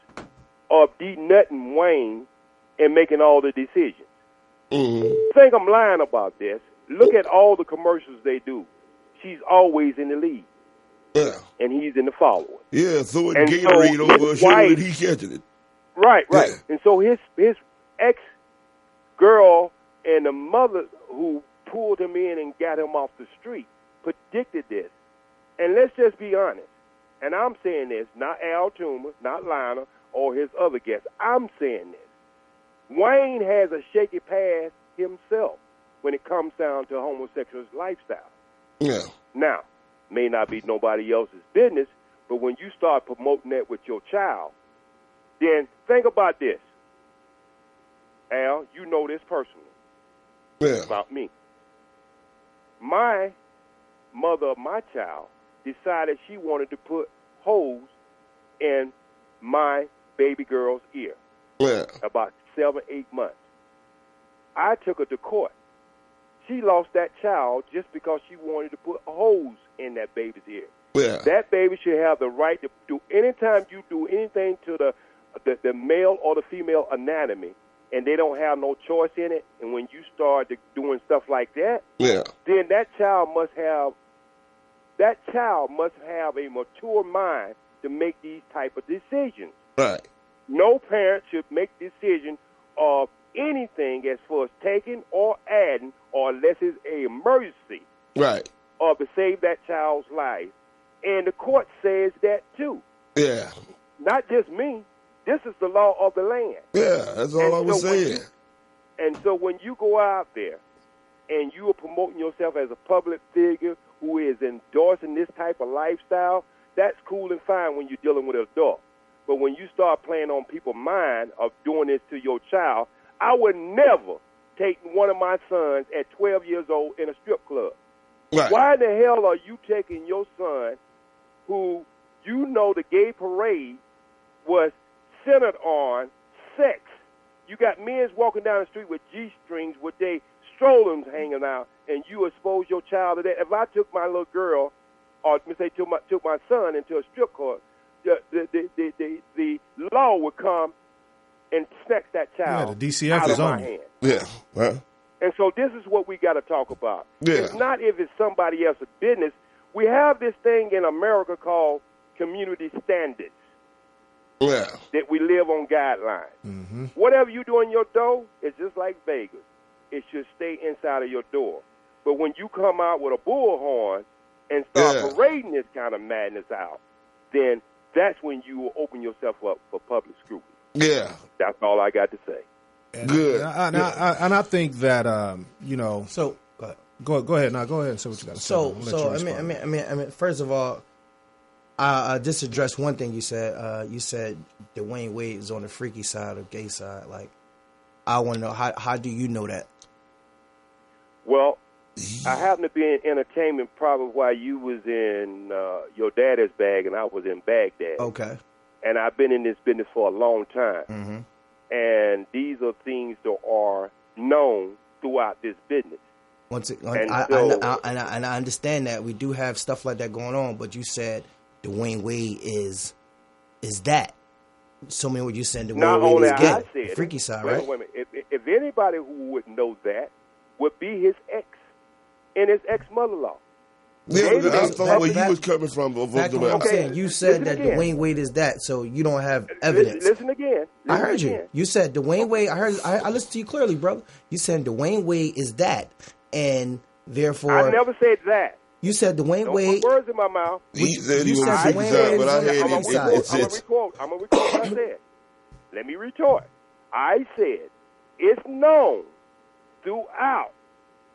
Speaker 7: of denutting Wayne and making all the decisions.
Speaker 3: Mm-hmm.
Speaker 7: I think I'm lying about this. Look at all the commercials they do. She's always in the lead.
Speaker 3: Yeah.
Speaker 7: And he's in the following.
Speaker 3: Yeah, throwing Gatorade over her shoulder and he catching it.
Speaker 7: Right.
Speaker 3: Yeah.
Speaker 7: And so his ex-girl and the mother who pulled him in and got him off the street predicted this. And let's just be honest. And I'm saying this, not Al Toomer, not Lionel, or his other guests. I'm saying this. Wayne has a shaky past himself when it comes down to homosexual lifestyle.
Speaker 3: Yeah.
Speaker 7: Now, may not be nobody else's business, but when you start promoting that with your child, then think about this. Al, you know this personally.
Speaker 3: Yeah.
Speaker 7: About me. My mother of my child decided she wanted to put holes in my baby girl's ear.
Speaker 3: Yeah.
Speaker 7: About 7-8 months. I took her to court. She lost that child just because she wanted to put holes in that baby's ear.
Speaker 3: Yeah.
Speaker 7: That baby should have the right to do, anytime you do anything to the male or the female anatomy, and they don't have no choice in it, and when you start doing stuff like that,
Speaker 3: yeah,
Speaker 7: then that child must have a mature mind to make these type of decisions.
Speaker 3: Right.
Speaker 7: No parent should make decision of anything as far as taking or adding, or unless it's an emergency,
Speaker 3: right,
Speaker 7: or to save that child's life. And the court says that too.
Speaker 3: Yeah.
Speaker 7: Not just me. This is the law of the land.
Speaker 3: Yeah, that's all I was saying.
Speaker 7: And so when you go out there and you are promoting yourself as a public figure who is endorsing this type of lifestyle, that's cool and fine when you're dealing with an adult. But when you start playing on people's mind of doing this to your child, I would never take one of my sons at 12 years old in a strip club.
Speaker 3: Right.
Speaker 7: Why the hell are you taking your son, who you know the gay parade was centered on sex? You got men walking down the street with G-strings with their strollers hanging out, and you expose your child to that. If I took my little girl, or let me say took my son into a strip club, the law would come and snatch that child
Speaker 5: the DCF
Speaker 7: out
Speaker 5: is
Speaker 7: of
Speaker 5: on
Speaker 7: my
Speaker 5: you.
Speaker 7: hand.
Speaker 3: Yeah. Huh?
Speaker 7: And so this is what we got to talk about.
Speaker 3: Yeah.
Speaker 7: It's not if it's somebody else's business. We have this thing in America called community standards.
Speaker 3: Yeah.
Speaker 7: That we live on guidelines.
Speaker 5: Mm-hmm.
Speaker 7: Whatever you do in your door is just like Vegas. It should stay inside of your door. But when you come out with a bullhorn and start parading this kind of madness out, then that's when you will open yourself up for public scrutiny.
Speaker 3: Yeah.
Speaker 7: That's all I got to say.
Speaker 5: And
Speaker 3: Good.
Speaker 5: And I think that
Speaker 4: So
Speaker 5: go ahead. Now go ahead and say what you got to say.
Speaker 4: I mean, first of all, I just address one thing you said. You said Dwayne Wade is on the freaky side or gay side. Like, I want to know how do you know that?
Speaker 7: Well, I happen to be in entertainment probably while you was in your daddy's bag and I was in Baghdad.
Speaker 4: Okay.
Speaker 7: And I've been in this business for a long time.
Speaker 4: Mm-hmm.
Speaker 7: And these are things that are known throughout this business.
Speaker 4: I understand that we do have stuff like that going on, but you said Dwayne Wade is that. So many what you said Dwayne Wade is gay.
Speaker 7: I said
Speaker 4: freaky side, right?
Speaker 7: Wait a minute. If anybody who would know that would be his ex and his ex-mother-in-law.
Speaker 3: Yeah, I thought where you was coming from.
Speaker 4: You said that Dwayne Wade is that, so you don't have evidence.
Speaker 7: Listen again.
Speaker 4: I heard you. You said Dwayne Wade. I listened to you clearly, brother. You said Dwayne Wade is that, and therefore
Speaker 7: I never said that.
Speaker 4: You said Dwayne Wade.
Speaker 7: Put words in my mouth.
Speaker 3: He said he was on the freaky side, but I had
Speaker 7: I'm gonna record what I said. Let me retort. I said it's known throughout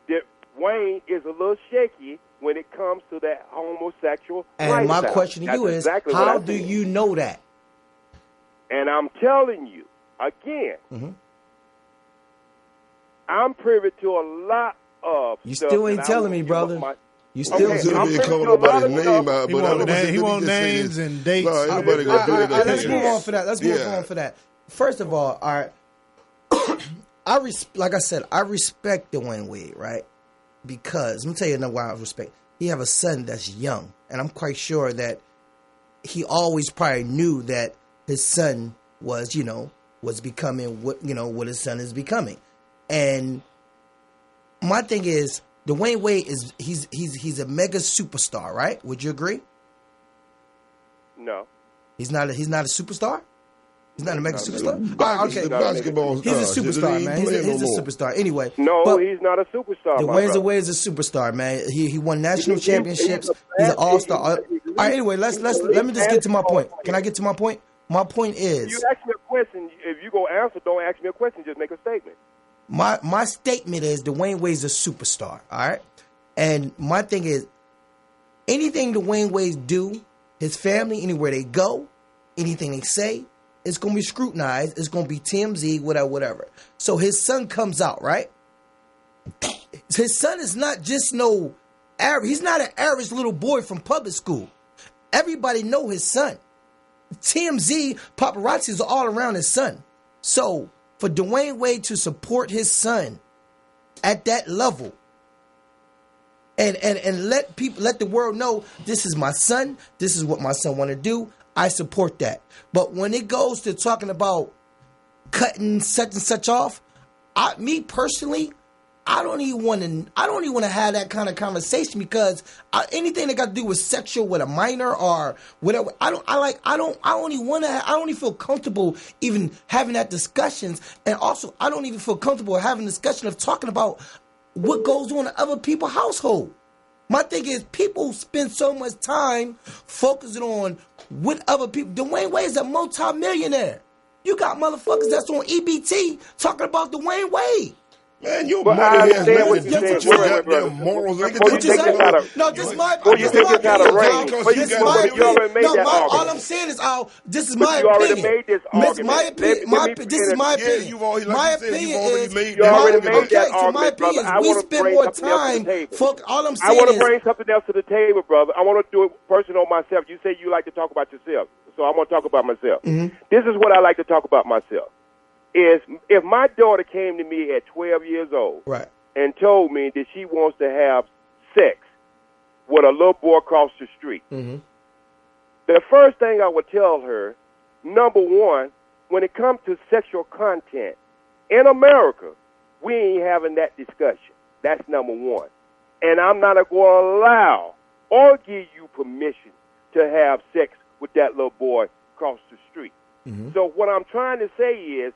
Speaker 7: that Wayne is a little shaky when it comes to that homosexual
Speaker 4: and
Speaker 7: lifestyle.
Speaker 4: My question to you is, how do you know that?
Speaker 7: And I'm telling you, again, I'm privy to a lot of
Speaker 4: You
Speaker 7: stuff
Speaker 4: still ain't telling me, brother. You still
Speaker 3: ain't calling nobody's name out, but
Speaker 5: he want names and dates.
Speaker 3: No, ain't nobody gonna do that.
Speaker 4: Let's move on for that. Let's move on for that. First of all right, like I said, I respect Dwayne Wade, right? Because let me tell you another why I respect. He have a son that's young, and I'm quite sure that he always probably knew that his son was becoming what his son is becoming. And my thing is, Dwayne Wade he's a mega superstar, right? Would you agree?
Speaker 7: No.
Speaker 4: He's not a superstar? He's not a mega superstar?
Speaker 3: Okay.
Speaker 4: He's a superstar, man. He's a superstar. Anyway.
Speaker 7: No, he's not a superstar.
Speaker 4: Dwayne Wade is a superstar, man. He won national championships. He's an all-star. All right, anyway, let me just get to my point. Can I get to my point? My point is,
Speaker 7: you ask me a question. If you go answer, don't ask me a question. Just make a statement.
Speaker 4: My statement is Dwayne Wade's a superstar. All right, and my thing is, anything Dwayne Wade do, his family, anywhere they go, anything they say, it's gonna be scrutinized. It's gonna be TMZ, whatever. So his son comes out, right? His son is not just no average. He's not an average little boy from public school. Everybody know his son. TMZ, paparazzi are all around his son. So for Dwayne Wade to support his son at that level and let the world know this is my son, this is what my son want to do, I support that. But when it goes to talking about cutting such and such off, me personally, I don't even want to have that kind of conversation because anything that got to do with sexual with a minor or whatever, I don't even feel comfortable even having that discussions. And also, I don't even feel comfortable having discussion of talking about what goes on in other people's household. My thing is, people spend so much time focusing on what other people. Dwayne Wade is a multi-millionaire. You got motherfuckers that's on EBT talking about DwayneAde.
Speaker 3: Man, your money has nothing to do with your goddamn morals.
Speaker 4: No, this is my
Speaker 7: opinion.
Speaker 4: All I'm saying is, this is my opinion.
Speaker 7: You already made this argument.
Speaker 4: This is my opinion. My opinion is,
Speaker 7: you already made that argument, brother.
Speaker 4: We spend more time. All I'm saying is,
Speaker 7: I want to bring something else to the table, brother. I want to do it personal myself. You say you like to talk about yourself, so I'm going to talk about myself.
Speaker 4: Mm-hmm.
Speaker 7: This is what I like to talk about myself. Is if my daughter came to me at 12 years old
Speaker 4: right,
Speaker 7: and told me that she wants to have sex with a little boy across the street,
Speaker 4: mm-hmm,
Speaker 7: the first thing I would tell her, number one, when it comes to sexual content, in America, we ain't having that discussion. That's number one. And I'm not going to allow or give you permission to have sex with that little boy across the street.
Speaker 4: mm-hmm.
Speaker 7: So what I'm trying to say is,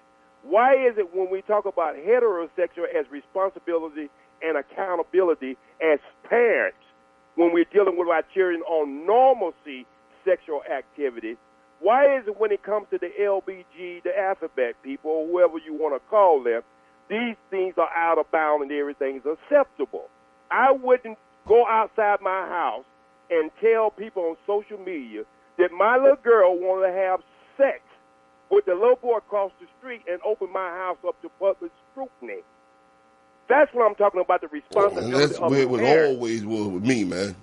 Speaker 7: why is it when we talk about heterosexual as responsibility and accountability as parents, when we're dealing with our children on normalcy sexual activities, why is it when it comes to the LBG, the alphabet people, or whoever you want to call them, these things are out of bounds and everything's acceptable? I wouldn't go outside my house and tell people on social media that my little girl wanted to have sex with the little boy across the street and open my house up to public scrutiny. That's what I'm talking about, the responsibility
Speaker 3: that's
Speaker 7: of
Speaker 3: where
Speaker 7: the
Speaker 3: it was
Speaker 7: parent.
Speaker 3: always with me, man.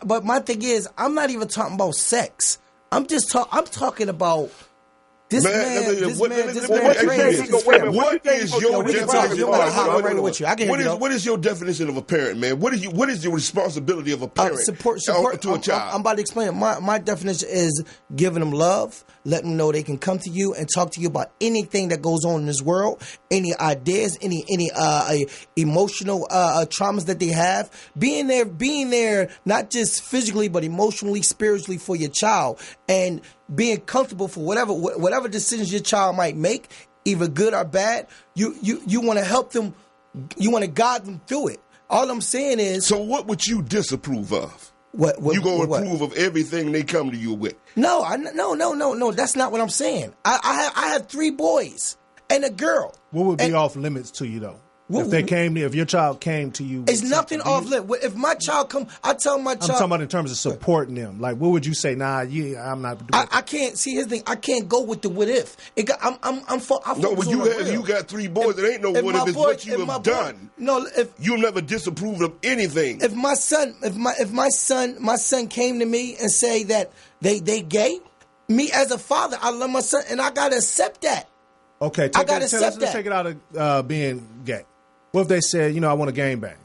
Speaker 4: But my thing is, I'm not even talking about sex. I'm talking about this man. What
Speaker 3: is your definition of a parent, man? What is your responsibility of a parent
Speaker 4: support
Speaker 3: to a child?
Speaker 4: I'm about to explain it. My definition is giving them love, letting them know they can come to you and talk to you about anything that goes on in this world, any ideas, any emotional traumas that they have. Being there, not just physically but emotionally, spiritually for your child, and being comfortable for whatever decisions your child might make, either good or bad. You want to help them. You want to guide them through it. All I'm saying is.
Speaker 3: So what would you disapprove of?
Speaker 4: What
Speaker 3: you gonna approve of everything they come to you with?
Speaker 4: No. That's not what I'm saying. I have 3 boys and a girl.
Speaker 5: What would be off limits to you though? If your child came to you,
Speaker 4: it's nothing off limits. If my child come, I tell my child.
Speaker 5: I'm talking about in terms of supporting them. Like, what would you say? Nah, I'm not.
Speaker 4: I can't see his thing. I can't go with the what if. You
Speaker 3: got 3 boys. It ain't no what if. It's what you have done.
Speaker 4: No, if
Speaker 3: you never disapproved of anything.
Speaker 4: If my son came to me and say that they gay, me as a father, I love my son and I gotta accept that.
Speaker 5: Okay, let's take it out of being gay. What if they said, I want a gangbang?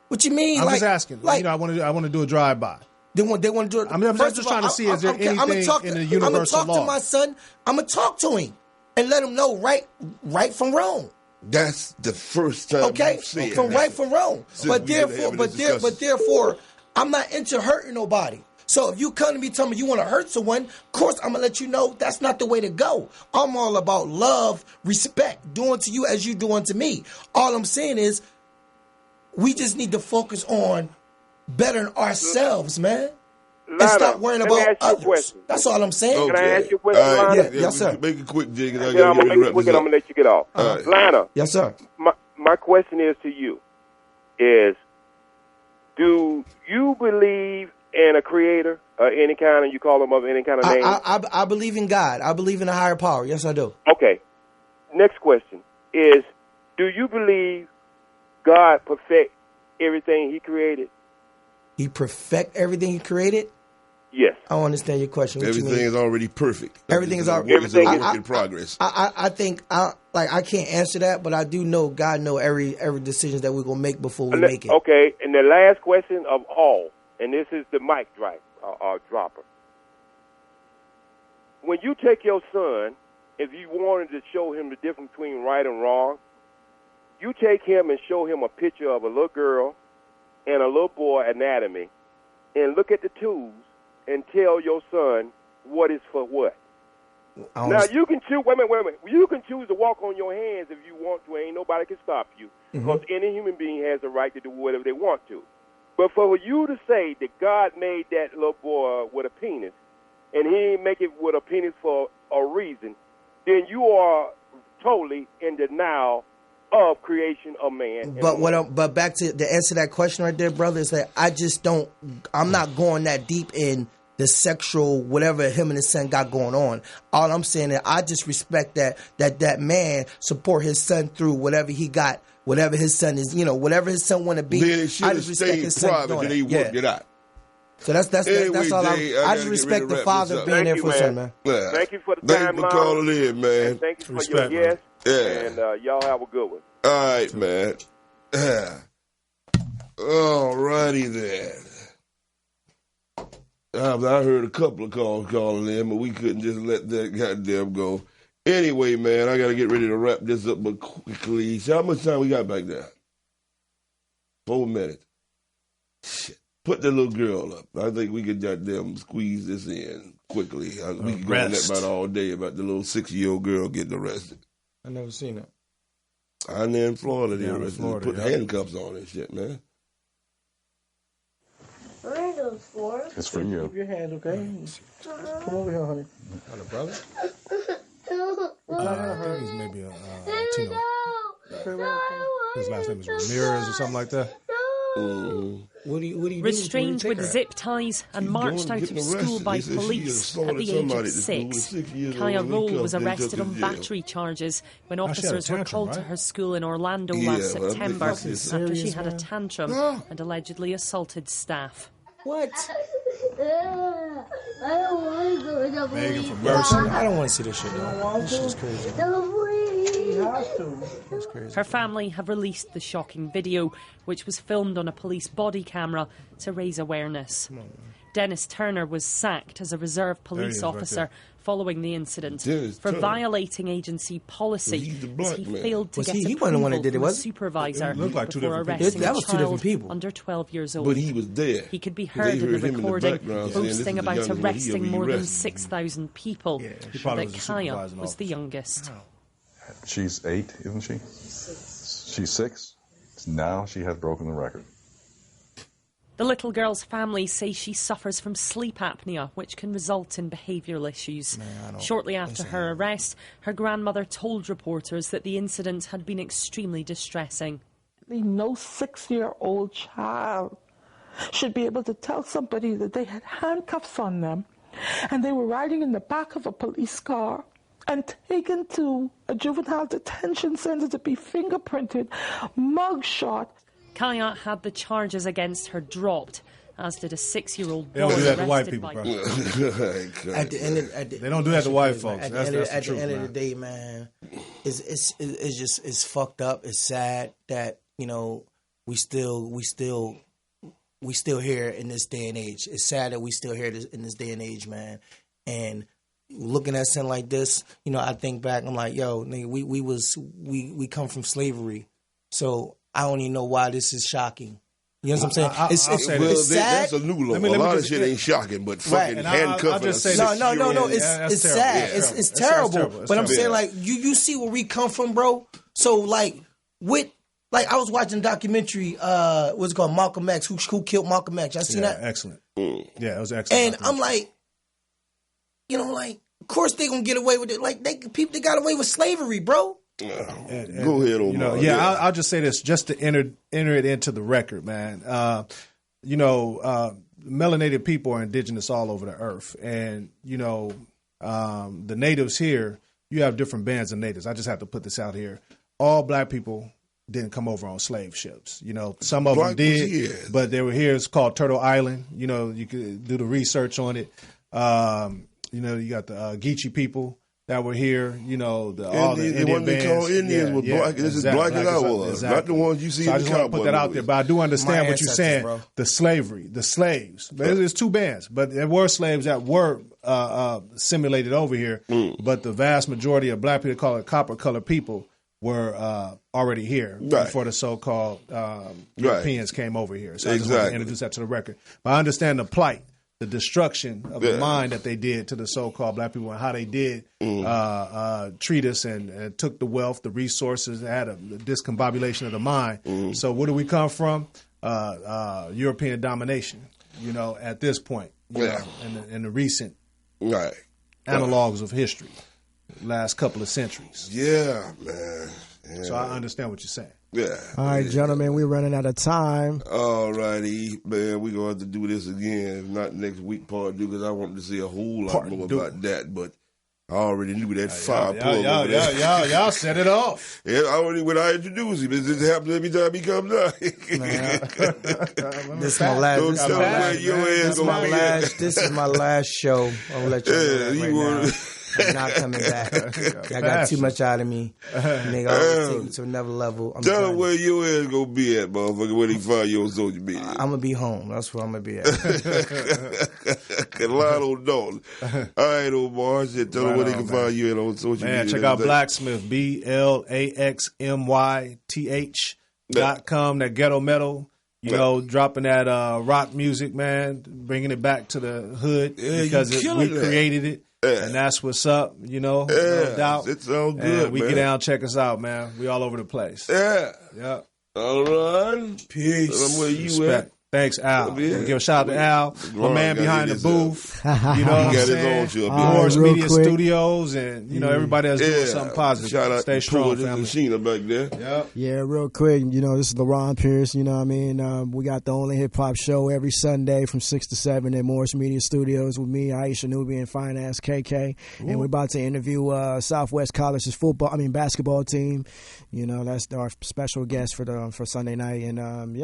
Speaker 4: What you mean?
Speaker 5: I'm just asking. I want to do a drive-by.
Speaker 4: They want to do it.
Speaker 5: I'm just trying to see is there anything in the universal law.
Speaker 4: I'm gonna talk to my son. I'm gonna talk to him and let him know right from wrong.
Speaker 3: That's the first time.
Speaker 4: Okay, from right from wrong. But therefore, I'm not into hurting nobody. So if you come to me telling me you want to hurt someone, of course I'm gonna let you know that's not the way to go. I'm all about love, respect, doing to you as you doing to me. All I'm saying is, we just need to focus on bettering ourselves, man. And stop worrying about others. That's all I'm saying.
Speaker 7: Can I ask you a question, Lana?
Speaker 4: Yes, sir.
Speaker 3: Make it quick, Jig.
Speaker 7: I'm gonna let you get off. Lana.
Speaker 4: Yes, sir.
Speaker 7: My question is to you: do you believe in a creator, any kind of, you call him of any kind of name?
Speaker 4: I believe in God. I believe in a higher power. Yes, I do.
Speaker 7: Okay. Next question is: do you believe God perfect everything He created?
Speaker 4: He perfect everything He created?
Speaker 7: Yes.
Speaker 4: I don't understand your question.
Speaker 3: Everything is already perfect.
Speaker 4: Everything is already
Speaker 3: work in progress.
Speaker 4: I think I can't answer that, but I do know God know every decision that we're gonna make before we make it.
Speaker 7: Okay, and the last question of all, and this is the mic dropper. When you take your son, if you wanted to show him the difference between right and wrong, you take him and show him a picture of a little girl and a little boy anatomy, and look at the tools and tell your son what is for what. Now you can choose. Wait a minute. You can choose to walk on your hands if you want to. Ain't nobody can stop you, because any human being has the right to do whatever they want to. But for you to say that God made that little boy with a penis, and He didn't make it with a penis for a reason, then you are totally in denial of creation of man.
Speaker 4: But back to the answer to that question right there, brother, is that I'm not going that deep in the sexual whatever him and his son got going on. All I'm saying is I just respect that man support his son through whatever he got, whatever his son is, whatever his son want to be.
Speaker 3: Then it should have stayed private and he worked it out.
Speaker 4: So that's all. I just respect the father being there for his son, man.
Speaker 7: Thank you for the time,
Speaker 3: Thank you for calling in, man.
Speaker 7: And thank you for your yes. Yeah. And y'all have a good one.
Speaker 3: All right, man. All righty then. I heard a couple of calls calling in, but we couldn't just let that goddamn go. Anyway, man, I got to get ready to wrap this up, but quickly. So how much time we got back there? 4 minutes. Shit. Put the little girl up. I think we could goddamn squeeze this in quickly. We could go on that about all day about the little 6-year-old girl getting arrested.
Speaker 4: I never seen it.
Speaker 3: I'm there in Florida. They arrested. Put handcuffs on and shit, man.
Speaker 8: Where are those for?
Speaker 9: It's for you.
Speaker 4: Keep your hand, okay? Come over here, honey.
Speaker 5: On the brother? I think he's maybe a Latino. His last name is Ramirez or something like that.
Speaker 4: What do you
Speaker 10: Restrained with zip ties and marched out of school by police at the age of 6, Kaya Roll was arrested on battery charges when officers were called to her school in Orlando last September after she had a tantrum and allegedly assaulted staff.
Speaker 4: What?
Speaker 8: I don't want to go to the
Speaker 5: Megan from Mercy.
Speaker 4: I don't want to see this shit, though. This shit's crazy.
Speaker 8: It's
Speaker 4: crazy.
Speaker 10: Her family have released the shocking video, which was filmed on a police body camera to raise awareness. Dennis Turner was sacked as a reserve police officer following the incident for violating agency policy as he failed to get approval from a supervisor before arresting a child under 12 years old.
Speaker 3: But he was there.
Speaker 10: He could be heard in the recording boasting about arresting more than 6,000 people, but Kaya was the youngest.
Speaker 9: She's 8, isn't she? She's 6. Now she has broken the record.
Speaker 10: The little girl's family say she suffers from sleep apnea, which can result in behavioural issues. Shortly after her arrest, her grandmother told reporters that the incident had been extremely distressing.
Speaker 11: No 6-year-old child should be able to tell somebody that they had handcuffs on them and they were riding in the back of a police car and taken to a juvenile detention center to be fingerprinted, mugshot.
Speaker 10: Kaya had the charges against her dropped, as did a 6-year-old boy
Speaker 5: arrested by white people,
Speaker 10: by...
Speaker 5: bro. They don't do that to white folks. At the end of the
Speaker 4: day, man, it's fucked up. It's sad that we still here in this day and age. It's sad that we still here in this day and age, man. And looking at something like this, I think back. I'm like, yo, nigga, we come from slavery, so I don't even know why this is shocking. You know what I'm saying? It's sad.
Speaker 3: That's a new law. A lot of shit ain't shocking, but fucking handcuffing.
Speaker 4: No. It's sad. Yeah. It's terrible. But I'm saying, like, you see where we come from, bro. So, like, I was watching a documentary. What's it called? Malcolm X. Who killed Malcolm X? Y'all seen that?
Speaker 5: Excellent. Yeah, it was excellent.
Speaker 4: And I'm like, of course they gonna get away with it. Like they got away with slavery, bro.
Speaker 3: Go ahead, Omar.
Speaker 5: I'll just say this, just to enter it into the record, man. Melanated people are indigenous all over the earth, and the natives here. You have different bands of natives. I just have to put this out here. All black people didn't come over on slave ships. Some of them did, but they were here. It's called Turtle Island. You could do the research on it. You got the Geechee people that were here, all the Indian bands. They call Indians were black. This is black as I was, not the ones you see in the cowboy. I just want to put that out there, but I do understand what you're saying. Bro. The slavery, the slaves. There's two bands, but there were slaves that were assimilated over here, but the vast majority of black people, call it copper-colored people, were already here before the so-called Europeans came over here. So I just want to introduce that to the record. But I understand the plight, the destruction of the mind that they did to the so-called black people and how they did treat us and took the wealth, the resources, had a discombobulation of the mind. So where do we come from? European domination, at this point, in the recent analogs of history, last couple of centuries.
Speaker 3: Yeah, man. Yeah.
Speaker 5: So I understand what you're saying.
Speaker 3: Yeah.
Speaker 2: All right, gentlemen, we're running out of time.
Speaker 3: All righty, man. We're going to have to do this again. Not next week, part two, because I wanted to see a whole lot more about that. But I already knew that fire plug over there.
Speaker 5: Y'all set it off.
Speaker 3: Yeah, when I introduce him, this happens every time he comes out.
Speaker 4: This is my last show. I'll let you know that right now. I'm not coming back. I got too much out of me. Nigga, I'll take it to another level.
Speaker 3: Tell him where your ass gonna be at, motherfucker, when he find you on social media.
Speaker 4: I'm gonna be home. That's where I'm gonna be at.
Speaker 3: Lionell Dalton. All right, Omar. Tell him where they can find you on social media.
Speaker 5: Man, check out Blacksmith, BLAXMYTH.com, that ghetto metal. Dropping that rock music, man, bringing it back to the hood because we created it. Yeah. And that's what's up, no doubt.
Speaker 3: It's all good,
Speaker 5: we get down, check us out, man. We all over the place.
Speaker 3: Yeah.
Speaker 5: Yep.
Speaker 3: All right.
Speaker 5: Peace. Where you at? Thanks, Al. Give a shout out to Al, my man behind the booth. You know what I'm saying? Morris Media Studios, and everybody that's doing something positive.
Speaker 3: Shout out
Speaker 5: Stay strong, family.
Speaker 3: Sheena back there.
Speaker 5: Yep.
Speaker 2: Yeah, real quick. This is LaRon Pierce. You know what I mean? We got the only hip hop show every Sunday from 6 to 7 at Morris Media Studios with me, Aisha Nubian, Finance KK, and we're about to interview Southwest College's basketball team. That's our special guest for Sunday night, and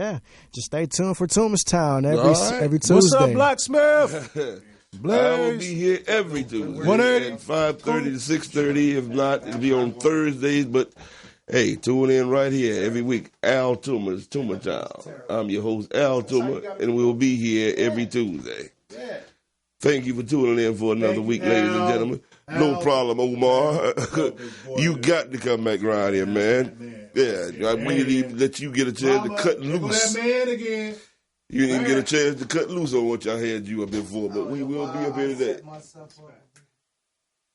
Speaker 2: just stay tuned for Toomer's Town every Tuesday.
Speaker 5: What's up, Blacksmith?
Speaker 3: I will be here every Tuesday at 5:30 to 6:30. If not, it'll be on Thursdays. But hey, tune in right here every week. Al Toomer's Toomer Town. I'm your host, Al Toomer, and we'll be here every Tuesday. Thank you for tuning in for another week, ladies and gentlemen. No problem, Omar. You got to come back around here, man. Yeah, we didn't even let you get a chance to cut loose. You didn't get a chance to cut loose on what y'all had you up here for, but we will be up here today.